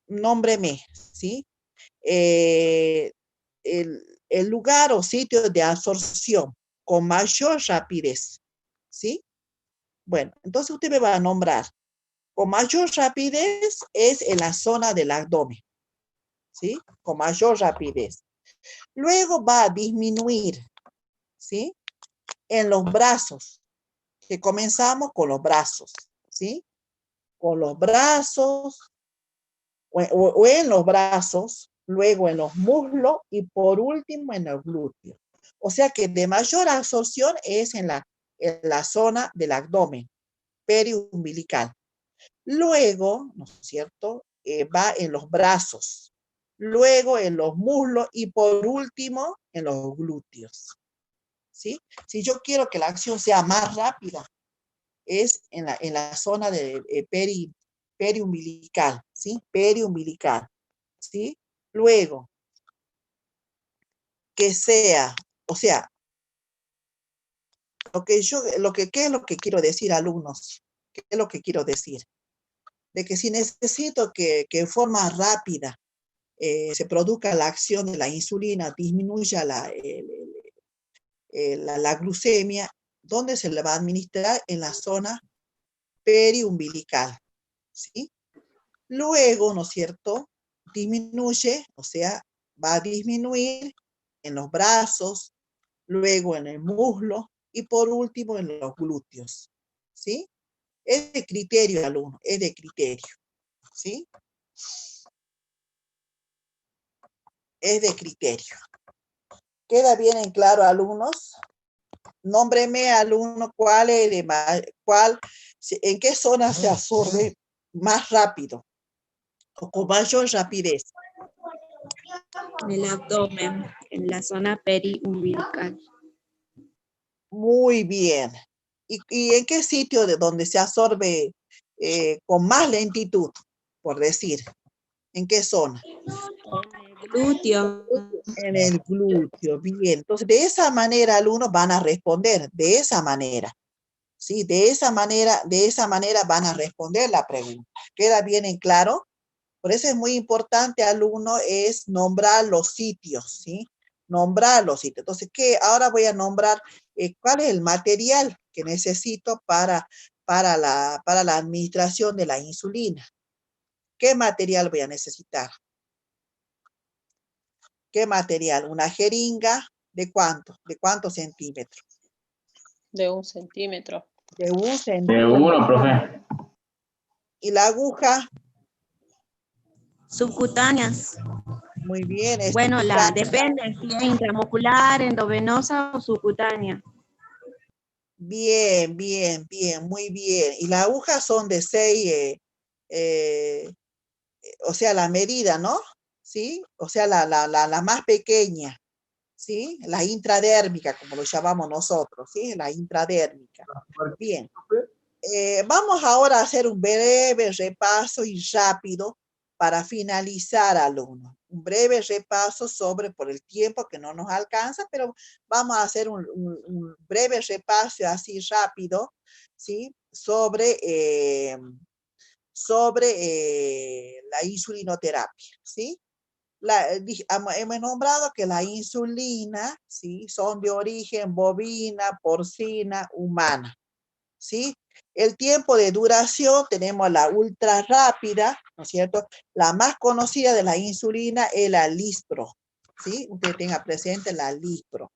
nómbreme, ¿sí? Eh, el lugar o sitio de absorción con mayor rapidez, ¿sí? Bueno, entonces usted me va a nombrar. Con mayor rapidez es en la zona del abdomen, ¿sí? Con mayor rapidez. Luego va a disminuir, ¿sí? En los brazos, que comenzamos con los brazos, ¿sí? Con los brazos, o en los brazos, luego en los muslos y por último en los glúteos. O sea que de mayor absorción es en la zona del abdomen periumbilical. Luego, ¿no es cierto? Va en los brazos, luego en los muslos y por último en los glúteos. ¿Sí? Si yo quiero que la acción sea más rápida, es en la zona de periumbilical, ¿sí? Periumbilical, ¿sí? Luego, que sea, o sea, ¿qué es lo que quiero decir, alumnos? ¿Qué es lo que quiero decir? De que si necesito que en forma rápida se produzca la acción de la insulina, disminuya la glucemia, ¿dónde se le va a administrar? En la zona periumbilical, ¿sí? Luego, ¿no es cierto? Disminuye, o sea, va a disminuir en los brazos, luego en el muslo y por último en los glúteos, ¿sí? Es de criterio, alumno, es de criterio, ¿sí? Es de criterio. ¿Queda bien en claro, alumnos? Nómbreme, alumno, en qué zona se absorbe más rápido o con mayor rapidez. En el abdomen, en la zona periumbilical. Muy bien. ¿Y en qué sitio de donde se absorbe con más lentitud, por decir? ¿En qué zona? En el glúteo. En el glúteo, bien. Entonces, de esa manera, alumnos van a responder, de esa manera. Sí, de esa manera van a responder la pregunta. ¿Queda bien en claro? Por eso es muy importante, alumno, es nombrar los sitios, ¿sí? Nombrar los sitios. Entonces, ahora voy a nombrar cuál es el material que necesito para la administración de la insulina. ¿Qué material voy a necesitar? ¿Qué material? ¿Una jeringa? ¿De cuánto? ¿De cuántos centímetros? De 1 centímetro. De 1 De centímetro. 1, profe. ¿Y la aguja? Subcutáneas. Muy bien. Bueno, depende si es intramuscular, endovenosa o subcutánea. Bien, bien, bien, muy bien. Y las agujas son de 6, o sea, la medida, ¿no? ¿Sí? O sea, la más pequeña, ¿sí? La intradérmica, como lo llamamos nosotros, ¿sí? La intradérmica. Bien. Vamos ahora a hacer un breve repaso y rápido para finalizar, alumnos. Un breve repaso por el tiempo que no nos alcanza, pero vamos a hacer un breve repaso así rápido, ¿sí? Sobre la insulinoterapia, ¿sí? Hemos nombrado que la insulina, ¿sí? Son de origen bovina, porcina, humana, ¿sí? El tiempo de duración, tenemos la ultra rápida, ¿no es cierto? La más conocida de la insulina es la Lispro, ¿sí? Usted tenga presente la Lispro,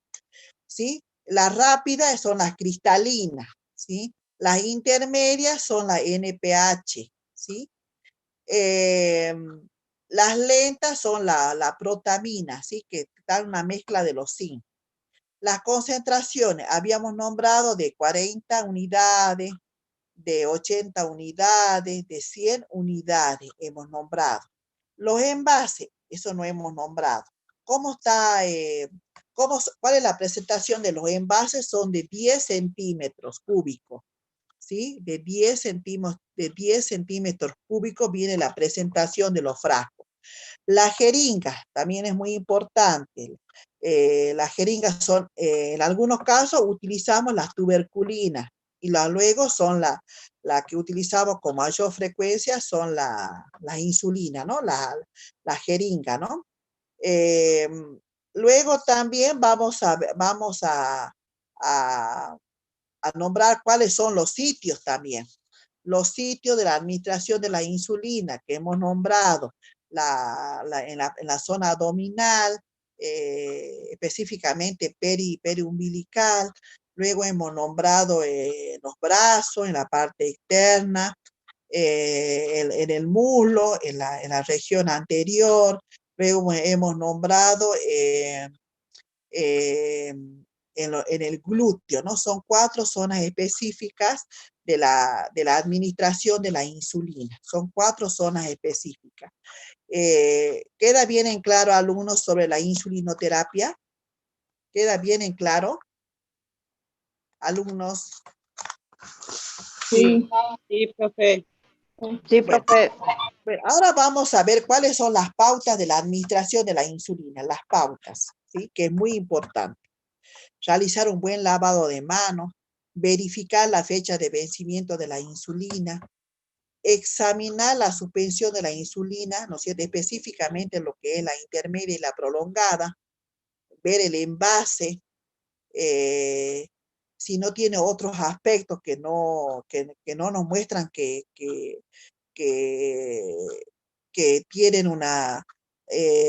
¿sí? Las rápidas son las cristalinas, ¿sí? Las intermedias son la NPH, ¿sí? Las lentas son la protamina, ¿sí? Que dan una mezcla de los zinc. Las concentraciones, habíamos nombrado de 40 unidades, de 80 unidades, de 100 unidades hemos nombrado. Los envases, eso no hemos nombrado. ¿Cómo está? ¿Cuál es la presentación de los envases? Son de 10 centímetros cúbicos, ¿sí? De 10 centímetros cúbicos viene la presentación de los frascos. La jeringa también es muy importante. Las jeringas son, en algunos casos utilizamos las tuberculinas y luego son la que utilizamos con mayor frecuencia son la insulina, ¿no? La jeringa, ¿no? Luego también vamos a nombrar cuáles son los sitios también. Los sitios de la administración de la insulina que hemos nombrado, en la zona abdominal, específicamente periumbilical. Luego hemos nombrado los brazos, en la parte externa, en el muslo, en la región anterior. Luego hemos nombrado en el glúteo, ¿no? Son 4 zonas específicas de la administración de la insulina. Son 4 zonas específicas. ¿Queda bien en claro, alumnos, sobre la insulinoterapia? ¿Queda bien en claro? Alumnos. Sí, sí, profe. Sí, profe. Bueno, ahora vamos a ver cuáles son las pautas de la administración de la insulina, las pautas, ¿sí? Que es muy importante. Realizar un buen lavado de manos, verificar la fecha de vencimiento de la insulina, examinar la suspensión de la insulina, ¿no es cierto? Específicamente lo que es la intermedia y la prolongada, ver el envase, si no tiene otros aspectos que no nos muestran que tienen una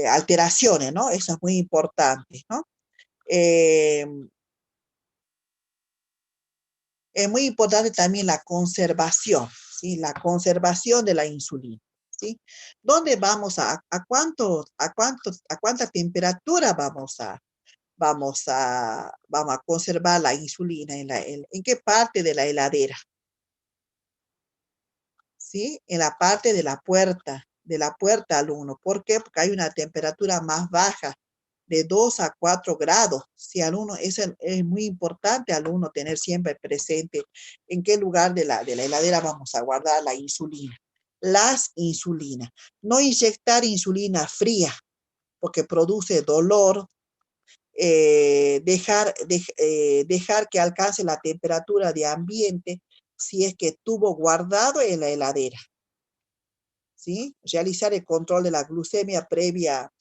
alteraciones, ¿no? Eso es muy importante, ¿no? Eh, es muy importante también la conservación, ¿sí? La conservación de la insulina, ¿sí? ¿Dónde vamos a cuánta temperatura vamos a conservar la insulina? ¿En qué parte de la heladera? ¿Sí? En la parte de la puerta al uno. ¿Por qué? Porque hay una temperatura más baja, de 2 a 4 grados. Si al uno, es muy importante al uno tener siempre presente en qué lugar de la heladera vamos a guardar la insulina. Las insulinas. No inyectar insulina fría, porque produce dolor. Dejar que alcance la temperatura de ambiente si es que estuvo guardado en la heladera. ¿Sí? Realizar el control de la glucemia previa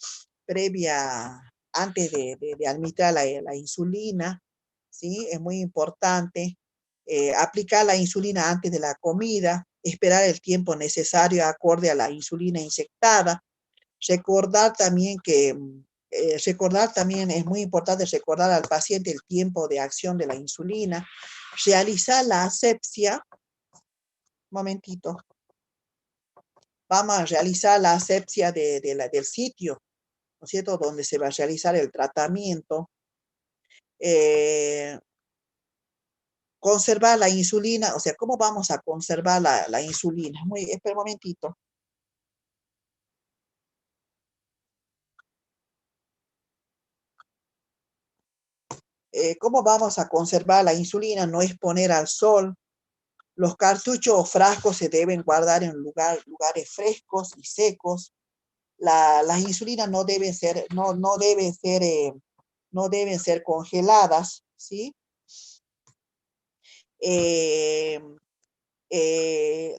antes de administrar la insulina, ¿sí? Es muy importante. Aplicar la insulina antes de la comida, esperar el tiempo necesario acorde a la insulina inyectada. Recordar también es muy importante recordar al paciente el tiempo de acción de la insulina. Realizar la asepsia. Un momentito. Vamos a realizar la asepsia del sitio, ¿no es cierto?, donde se va a realizar el tratamiento. Conservar la insulina, o sea, ¿cómo vamos a conservar la insulina? Espera un momentito. ¿Cómo vamos a conservar la insulina? No exponer al sol. Los cartuchos o frascos se deben guardar en lugares frescos y secos. Las insulinas no deben ser congeladas, ¿sí?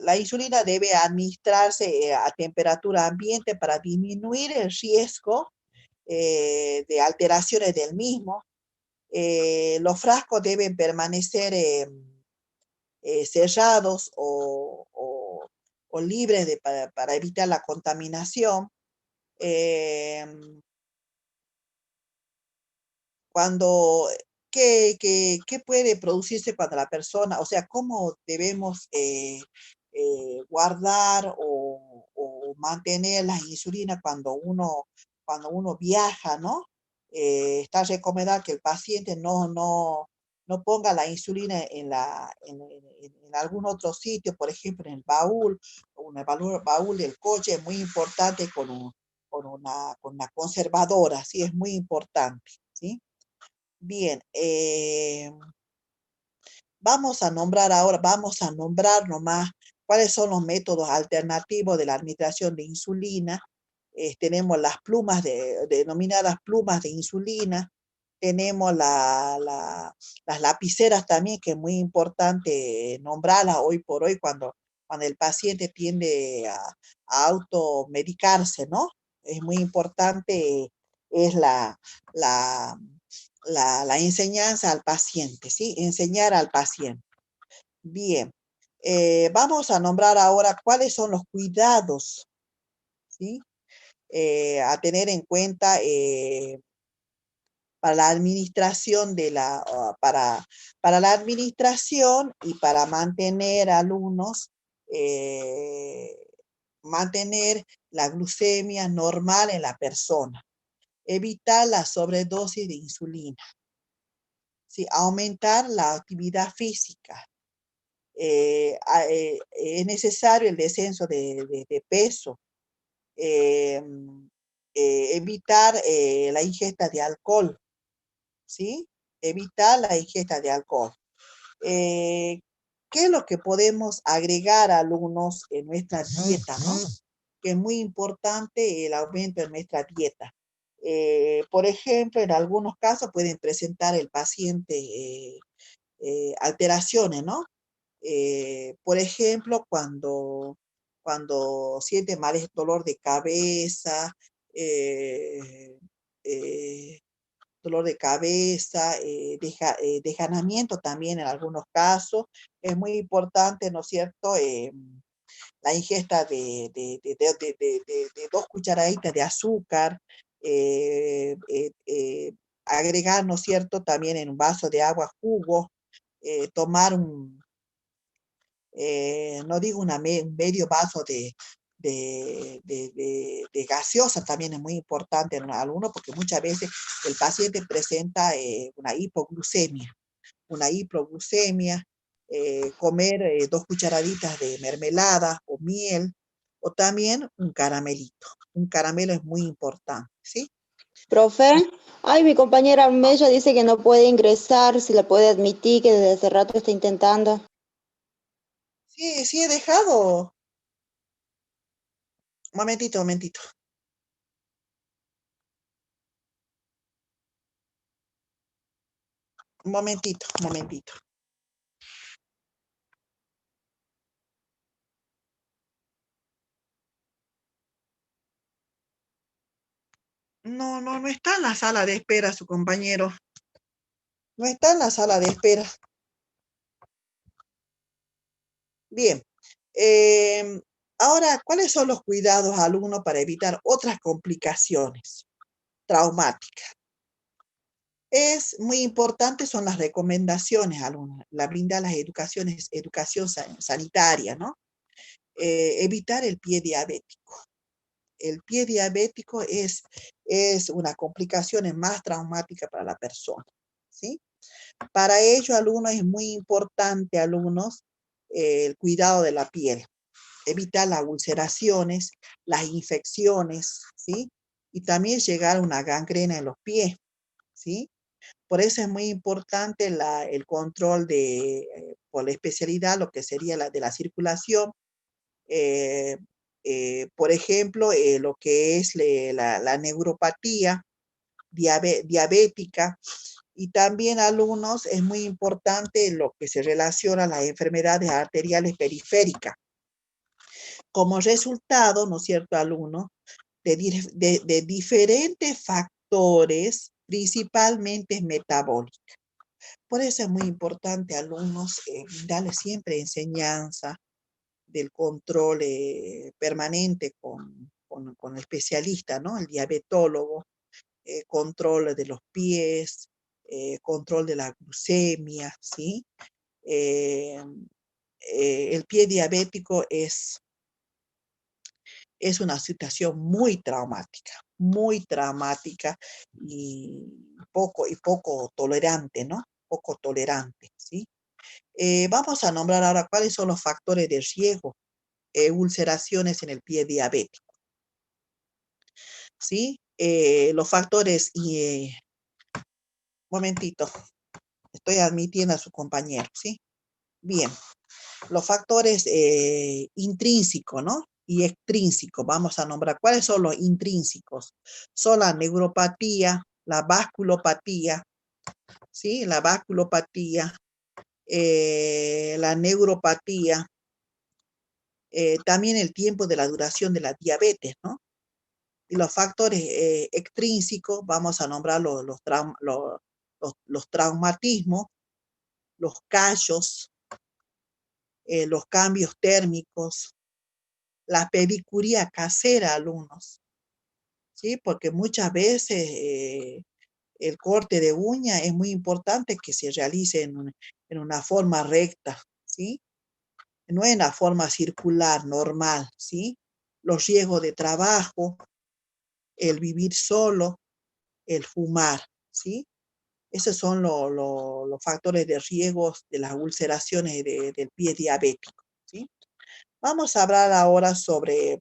La insulina debe administrarse a temperatura ambiente para disminuir el riesgo de alteraciones del mismo. Los frascos deben permanecer cerrados o libres para evitar la contaminación. Eh, cuando, ¿qué puede producirse cuando la persona, o sea, cómo debemos guardar o mantener la insulina cuando uno viaja, ¿no? Está recomendado que el paciente no ponga la insulina en algún otro sitio, por ejemplo, en el baúl, o en el baúl del coche. Es muy importante con una conservadora, sí, es muy importante, ¿sí? Bien, vamos a nombrar nomás cuáles son los métodos alternativos de la administración de insulina. Tenemos las denominadas plumas de insulina. Tenemos las lapiceras también, que es muy importante nombrarlas hoy por hoy cuando el paciente tiende a automedicarse, ¿no? Es muy importante, es la enseñanza al paciente, ¿sí? Enseñar al paciente. Bien, vamos a nombrar ahora cuáles son los cuidados, ¿sí? A tener en cuenta para la administración para la administración y para mantener alumnos, mantener la glucemia normal en la persona. Evitar la sobredosis de insulina. ¿Sí? Aumentar la actividad física. Es necesario el descenso de peso. Evitar la ingesta de alcohol, ¿sí? Evitar la ingesta de alcohol. ¿Qué es lo que podemos agregar, alumnos, en nuestra dieta, ¿no? Que es muy importante el aumento de nuestra dieta. Por ejemplo, en algunos casos pueden presentar el paciente alteraciones, ¿no? Por ejemplo, cuando siente dolor de cabeza, eh, eh, desganamiento también en algunos casos. Es muy importante, ¿no es cierto?, la ingesta de 2 cucharaditas de azúcar, agregar, ¿no es cierto?, también en un vaso de agua jugo, tomar no digo un medio vaso de gaseosa, también es muy importante en algunos, porque muchas veces el paciente presenta una hipoglucemia, comer 2 cucharaditas de mermelada o miel, o también un caramelito. Un caramelo es muy importante, ¿sí? Profe, ay, mi compañera Mella dice que no puede ingresar, si la puede admitir, que desde hace rato está intentando. Sí, sí he dejado. Un momentito, un momentito. Un momentito, un momentito. No, no, no está en la sala de espera su compañero. No está en la sala de espera. Bien. Ahora, ¿cuáles son los cuidados al alumno para evitar otras complicaciones traumáticas? Es muy importante, son las recomendaciones, alumnos. La brinda las educación sanitaria, ¿no? Evitar el pie diabético. El pie diabético es una complicación más traumática para la persona, ¿sí? Para ello, alumnos, es muy importante, alumnos, el cuidado de la piel. Evitar las ulceraciones, las infecciones, ¿sí? Y también llegar a una gangrena en los pies, ¿sí? Por eso es muy importante el control por la especialidad, lo que sería la de la circulación. eh, por ejemplo, lo que es la neuropatía diabética. Y también, alumnos, es muy importante lo que se relaciona a las enfermedades arteriales periféricas. Como resultado, ¿no es cierto, alumnos? De diferentes factores, principalmente metabólicos. Por eso es muy importante, alumnos, darles siempre enseñanza del control permanente con el especialista, ¿no? El diabetólogo, control de los pies, control de la glucemia, ¿sí? Eh, el pie diabético es una situación muy traumática y poco tolerante, ¿no? Poco tolerante, ¿sí? Vamos a nombrar ahora cuáles son los factores de riesgo, ulceraciones en el pie diabético, ¿sí? Los factores, momentito, estoy admitiendo a su compañero, ¿sí? Bien, los factores intrínsecos, ¿no? Y extrínsecos, vamos a nombrar. ¿Cuáles son los intrínsecos? Son la neuropatía, la vasculopatía, ¿sí? La vasculopatía, la neuropatía, también el tiempo de la duración de la diabetes, ¿no? Y los factores extrínsecos, vamos a nombrar los traumatismos, los callos, los cambios térmicos, la pedicuría casera, alumnos, ¿sí? Porque muchas veces el corte de uña es muy importante que se realice en una forma recta, ¿sí? No en la forma circular, normal, ¿sí? Los riesgos de trabajo, el vivir solo, el fumar, ¿sí? Esos son los factores de riesgos de las ulceraciones del pie diabético, ¿sí? Vamos a hablar ahora sobre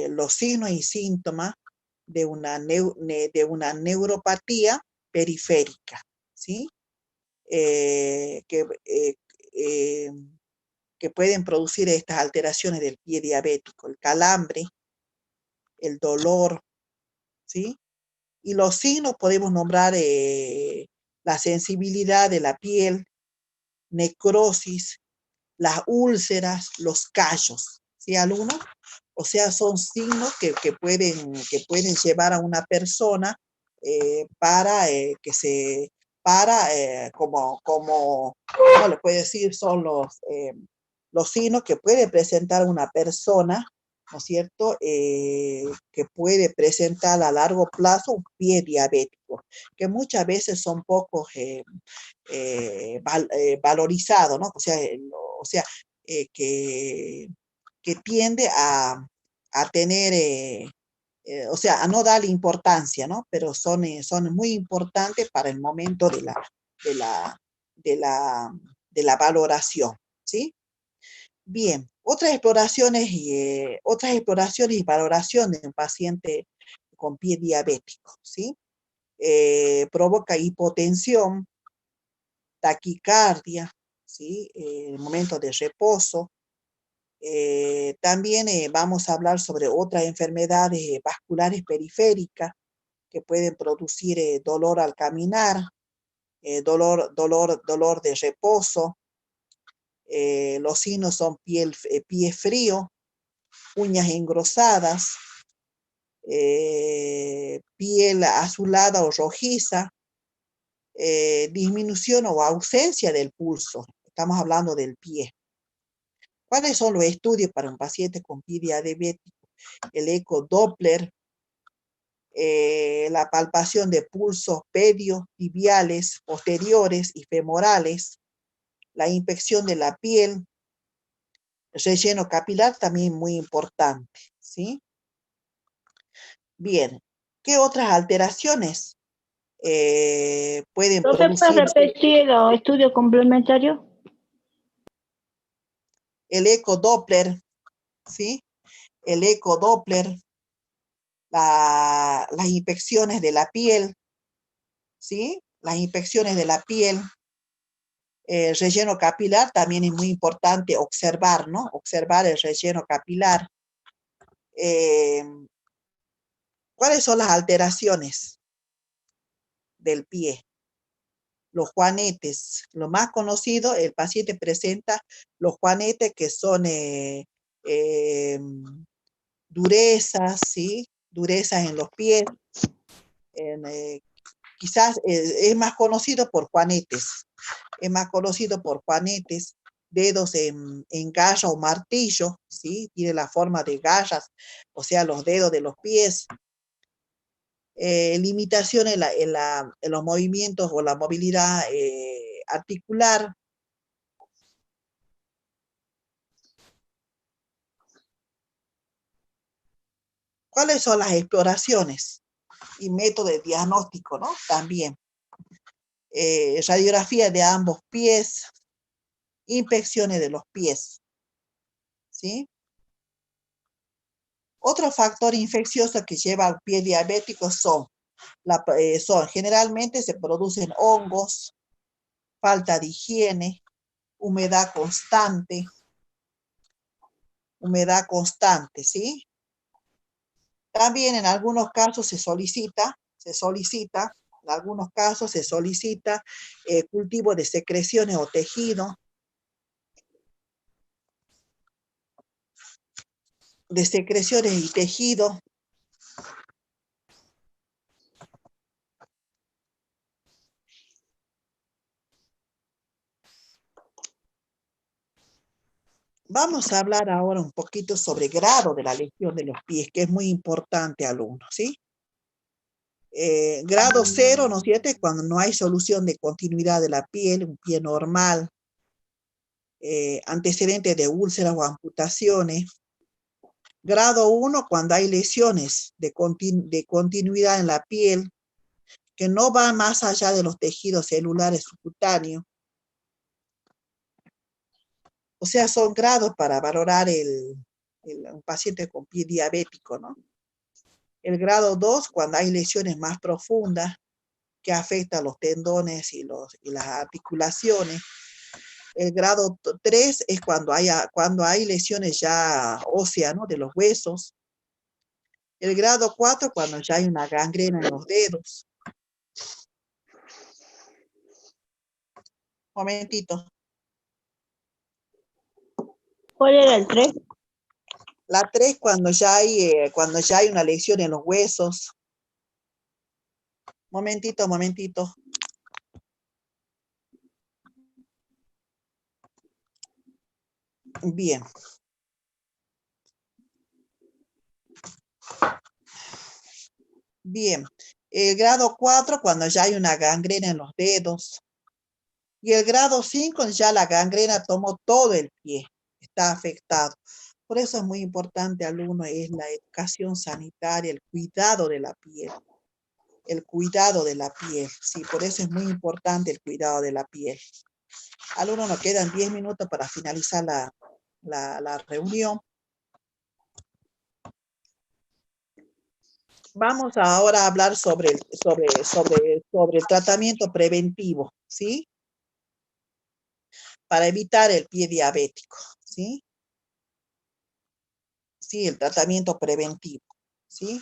los signos y síntomas de una neuropatía periférica, ¿sí? Eh, que, eh, eh, que pueden producir estas alteraciones del pie diabético, el calambre, el dolor, ¿sí? Y los signos podemos nombrar la sensibilidad de la piel, necrosis, las úlceras, los callos, ¿sí, alumnos? O sea, son signos que pueden llevar a una persona para ¿cómo le puede decir? Son los signos que puede presentar una persona ¿no es cierto? Que puede presentar a largo plazo un pie diabético, que muchas veces son poco valorizados, ¿no? O sea que tiende a tener, o sea, a no darle importancia, ¿no? Pero son muy importantes para el momento de la, de la, de la valoración, ¿sí? Bien, otras exploraciones y valoraciones en paciente con pie diabético, ¿sí? Provoca hipotensión, taquicardia, ¿sí? En momentos de reposo. También vamos a hablar sobre otras enfermedades vasculares periféricas que pueden producir dolor al caminar, dolor de reposo. Los signos son pie frío, uñas engrosadas, piel azulada o rojiza, disminución o ausencia del pulso. Estamos hablando del pie. ¿Cuáles son los estudios para un paciente con pie diabético? El eco Doppler, la palpación de pulsos pedios, tibiales, posteriores y femorales, la inspección de la piel, relleno capilar también muy importante, ¿sí? Bien, ¿qué otras alteraciones pueden ¿Profe, puede producir repetir los estudios complementarios? el eco Doppler, ¿sí? El eco Doppler, las inspecciones de la piel, ¿sí? Las inspecciones de la piel, relleno capilar también es muy importante observar, ¿no? Observar el relleno capilar. ¿Cuáles son las alteraciones del pie? Los juanetes, lo más conocido, el paciente presenta los juanetes que son durezas, ¿sí? Durezas en los pies. Quizás es más conocido por juanetes. Es más conocido por juanetes, dedos en garra o martillo, ¿sí? Tiene la forma de garras, o sea, los dedos de los pies. Limitación en los movimientos o la movilidad articular. ¿Cuáles son las exploraciones y métodos de diagnóstico, ¿no? También. Radiografía de ambos pies, inspecciones de los pies, ¿sí? Otro factor infeccioso que lleva al pie diabético son generalmente se producen hongos, falta de higiene, humedad constante, ¿sí? También en algunos casos se solicita, en algunos casos se solicita cultivo de secreciones o tejido, de secreciones y tejido. Vamos a hablar ahora un poquito sobre grado de la lesión de los pies, que es muy importante, alumnos, ¿sí? Grado 0, ¿no es cierto? Cuando no hay solución de continuidad de la piel, un pie normal, antecedentes de úlceras o amputaciones. Grado 1, cuando hay lesiones de continuidad en la piel, que no van más allá de los tejidos celulares subcutáneos. O sea, son grados para valorar un paciente con pie diabético, ¿no? El grado 2, cuando hay lesiones más profundas que afectan los tendones y las articulaciones. El grado 3 es cuando hay lesiones ya óseas, ¿no? De los huesos. El grado 4, cuando ya hay una gangrena en los dedos. Momentito. ¿Cuál era el 3? La 3, cuando ya hay una lesión en los huesos. Momentito. Bien. Bien. El grado 4, cuando ya hay una gangrena en los dedos. Y el grado 5, ya la gangrena tomó todo el pie, está afectado. Por eso es muy importante, alumno, es la educación sanitaria, el cuidado de la piel. El cuidado de la piel, sí, por eso es muy importante el cuidado de la piel. Alumno, nos quedan 10 minutos para finalizar la reunión. Vamos ahora a hablar sobre el tratamiento preventivo, ¿sí? Para evitar el pie diabético, ¿sí? Sí, el tratamiento preventivo, ¿sí?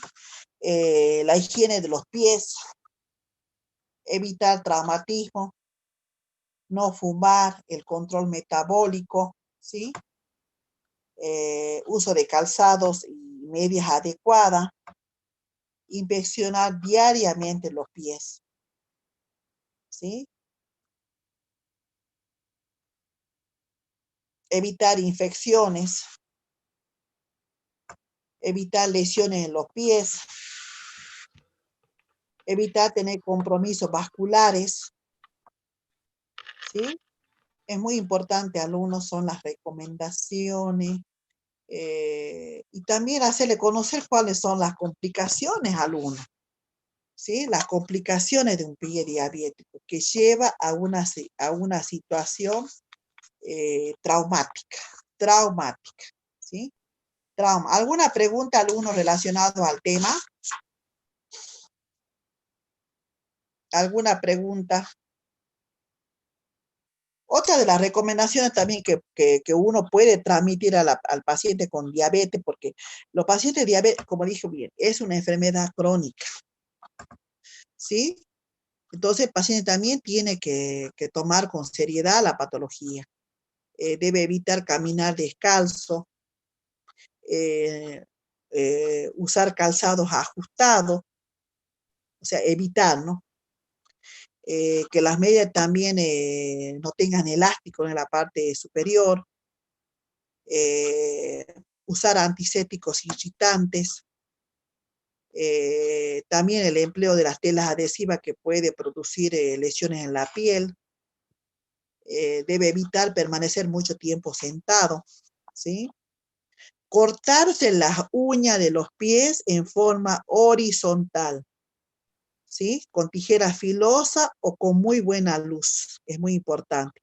La higiene de los pies, evitar traumatismo, no fumar, el control metabólico, ¿sí? Uso de calzados y medias adecuadas, inspeccionar diariamente los pies, ¿sí? Evitar infecciones, evitar lesiones en los pies, evitar tener compromisos vasculares, ¿sí? Es muy importante, alumnos, son las recomendaciones y también hacerle conocer cuáles son las complicaciones al alumno, ¿sí? Las complicaciones de un pie diabético que lleva a una situación traumática, ¿sí? Trauma. ¿Alguna pregunta, alumno, relacionado al tema? ¿Alguna pregunta? Otra de las recomendaciones también que uno puede transmitir al paciente con diabetes, porque los pacientes diabetes, como dije bien, es una enfermedad crónica, ¿sí? Entonces el paciente también tiene que tomar con seriedad la patología. Debe evitar caminar descalzo, usar calzados ajustados, o sea, evitar, ¿no? Que las medias también no tengan elástico en la parte superior, usar antisépticos irritantes, también el empleo de las telas adhesivas que puede producir lesiones en la piel, debe evitar permanecer mucho tiempo sentado, ¿sí? Cortarse las uñas de los pies en forma horizontal, ¿sí? Con tijera filosa o con muy buena luz, es muy importante.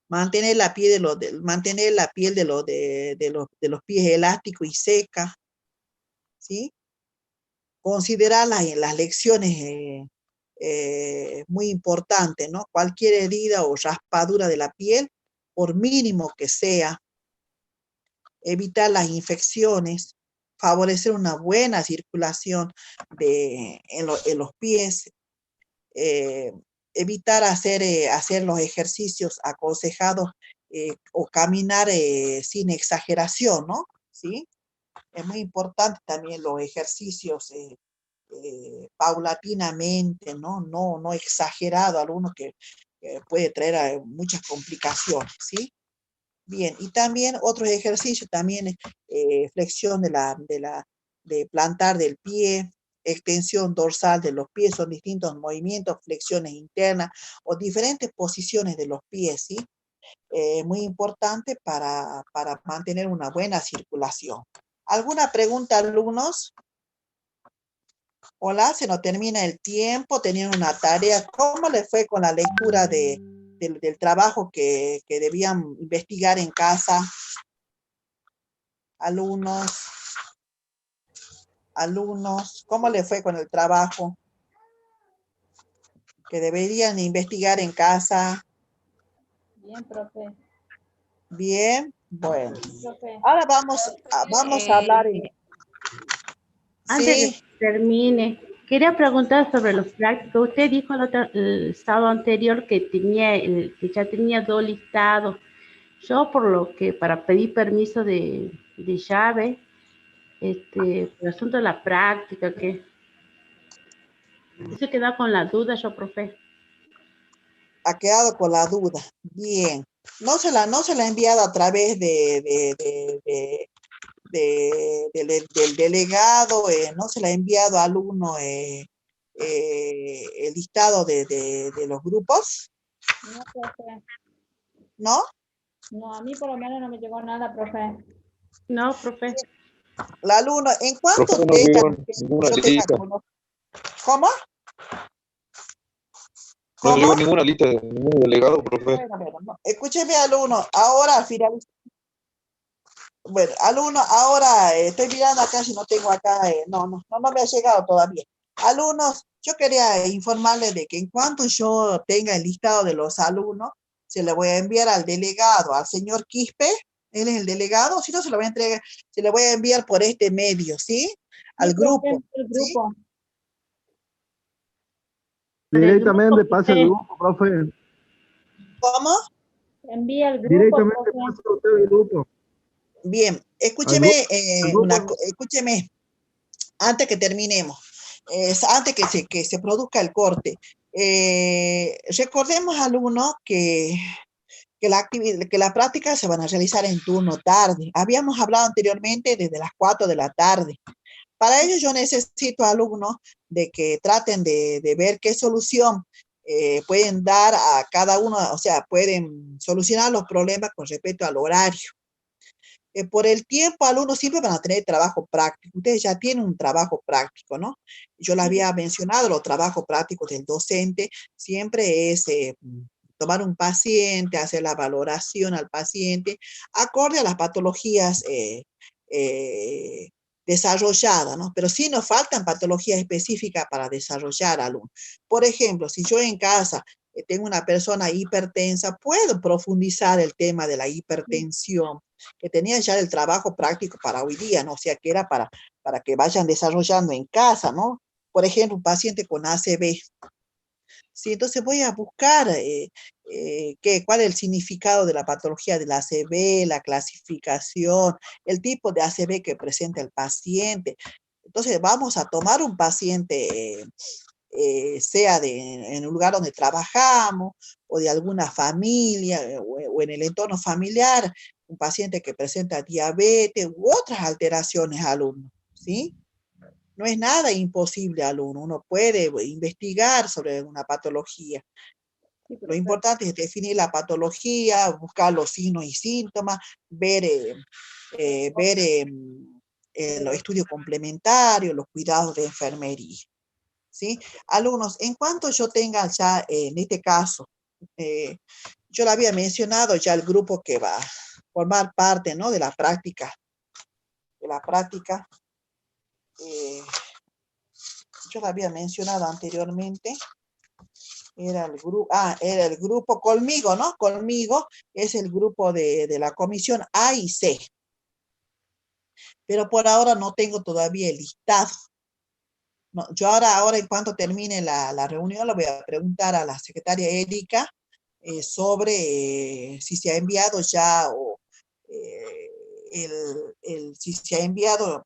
Mantener la piel de los pies elásticos y seca, ¿sí? Considerar las lecciones muy importantes, ¿no? Cualquier herida o raspadura de la piel, por mínimo que sea, evitar las infecciones, favorecer una buena circulación en los pies, evitar hacer los ejercicios aconsejados o caminar sin exageración, ¿no? ¿Sí? Es muy importante también los ejercicios paulatinamente, ¿no? No exagerado, algunos que puede traer muchas complicaciones, ¿sí? Bien, y también otros ejercicios, también flexión de plantar del pie, extensión dorsal de los pies, son distintos movimientos, flexiones internas o diferentes posiciones de los pies, ¿sí? Muy importante para mantener una buena circulación. ¿Alguna pregunta, alumnos? Hola, se nos termina el tiempo, tenían una tarea. ¿Cómo les fue con la lectura del trabajo que debían investigar en casa? Alumnos, ¿cómo les fue con el trabajo que deberían investigar en casa? Bien, profe. Bien, bueno. Profe. Ahora vamos a hablar Antes de sí, que termine, quería preguntar sobre los prácticos. Usted dijo el sábado anterior que que ya tenía 2 listados. Yo, por lo que para pedir permiso de llave, por el asunto de la práctica, que se queda con la duda, yo, profe. ha quedado con la duda. Bien. No se la he enviado a través del delegado, no se le ha enviado al alumno el listado de los grupos, No, profe. ¿no? No, a mí por lo menos no me llegó nada, profe. No, profe. El alumno, en cuanto Profe, no tenga, llegó ninguna yo tenga lista. ¿Cómo? No ¿Cómo? llegó ninguna lista de ningún delegado, profe. Bueno, no. Escúcheme, alumno, ahora finaliza. Bueno, alumno, ahora estoy mirando acá si no tengo acá, no me ha llegado todavía. Alumnos, yo quería informarles de que en cuanto yo tenga el listado de los alumnos, se le voy a enviar al delegado, al señor Quispe, él es el delegado, si no se lo voy a entregar, se le voy a enviar por este medio, ¿sí? Al Sí, profe, grupo, el ¿sí? grupo. Directamente grupo pase el usted. grupo, profe. ¿Cómo? Envía el grupo, Directamente profe. pase usted el grupo. Bien, Al escúcheme, grupo. escúcheme, antes que terminemos, antes que se produzca el corte, recordemos, alumnos, que las prácticas se van a realizar en turno tarde. Habíamos hablado anteriormente desde las 4 de la tarde. Para ello yo necesito, alumnos, de que traten de ver qué solución pueden dar a cada uno, o sea, pueden solucionar los problemas con respecto al horario. Por el tiempo, alumnos siempre van a tener trabajo práctico. Ustedes ya tienen un trabajo práctico, ¿no? Yo les había mencionado, los trabajos prácticos del docente siempre es tomar un paciente, hacer la valoración al paciente, acorde a las patologías desarrolladas, ¿no? Pero sí nos faltan patologías específicas para desarrollar, alumnos. Por ejemplo, si yo en casa tengo una persona hipertensa, puedo profundizar el tema de la hipertensión, que tenía ya el trabajo práctico para hoy día, ¿no? O sea, que era para que vayan desarrollando en casa, ¿no? Por ejemplo, un paciente con ACV. Sí, entonces voy a buscar cuál es el significado de la patología del ACV, la clasificación, el tipo de ACV que presenta el paciente. Entonces vamos a tomar un paciente, sea en el lugar donde trabajamos o de alguna familia o en el entorno familiar, un paciente que presenta diabetes u otras alteraciones, alumnos, ¿sí? No es nada imposible, alumno. Uno puede investigar sobre una patología. Sí, Lo profe. importante es definir la patología, buscar los signos y síntomas, ver los estudios complementarios, los cuidados de enfermería. ¿Sí? Alumnos, en cuanto yo tenga ya, en este caso, yo le había mencionado ya el grupo que va a formar parte, ¿no? De la práctica, yo la había mencionado anteriormente, era el grupo conmigo, ¿no? Conmigo es el grupo de la comisión A y C. Pero por ahora no tengo todavía el listado. No, yo ahora en cuanto termine la reunión, le voy a preguntar a la secretaria Erika sobre si se ha enviado ya o si se ha enviado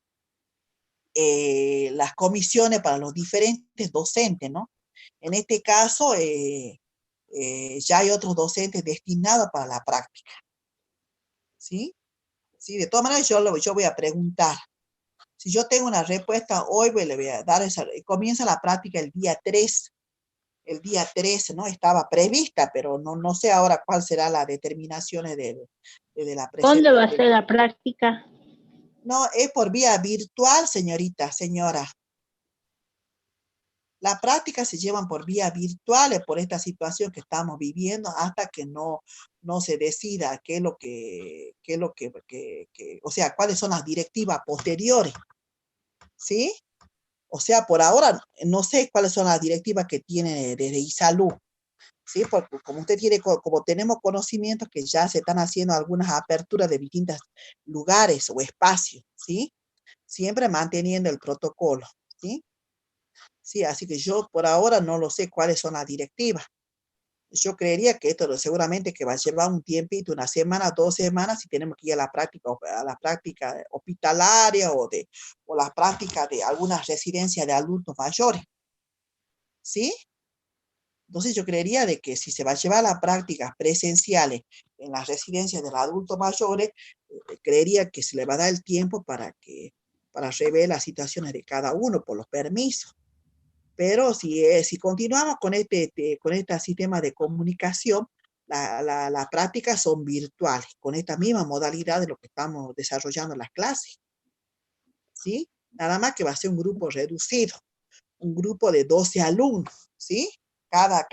las comisiones para los diferentes docentes, ¿no? En este caso, ya hay otros docentes destinados para la práctica. ¿Sí? Sí, de todas maneras yo voy a preguntar. Si yo tengo una respuesta hoy, le voy a dar esa. Comienza la práctica el día 3. El día 13, ¿no? Estaba prevista, pero no sé ahora cuál será la determinación de la ¿Dónde va a presidenta. ser la práctica? No, es por vía virtual, señora. Las prácticas se llevan por vía virtuales por esta situación que estamos viviendo hasta que no se decida qué es lo o sea, cuáles son las directivas posteriores, ¿sí? O sea, por ahora no sé cuáles son las directivas que tiene desde ISALU, ¿sí? Porque como tenemos conocimientos que ya se están haciendo algunas aperturas de distintos lugares o espacios, ¿sí? Siempre manteniendo el protocolo, ¿sí? Sí, así que yo por ahora no lo sé cuáles son las directivas. Yo creería que esto seguramente que va a llevar un tiempito, una semana, 2 semanas, si tenemos que ir a la práctica hospitalaria o las prácticas de algunas residencias de adultos mayores. ¿Sí? Entonces yo creería de que si se va a llevar las prácticas presenciales en las residencias de los adultos mayores, creería que se le va a dar el tiempo para rever las situaciones de cada uno por los permisos. Pero si continuamos con este sistema de comunicación, las prácticas son virtuales, con esta misma modalidad de lo que estamos desarrollando en las clases. ¿Sí? Nada más que va a ser un grupo reducido, un grupo de 12 alumnos, ¿sí? Cada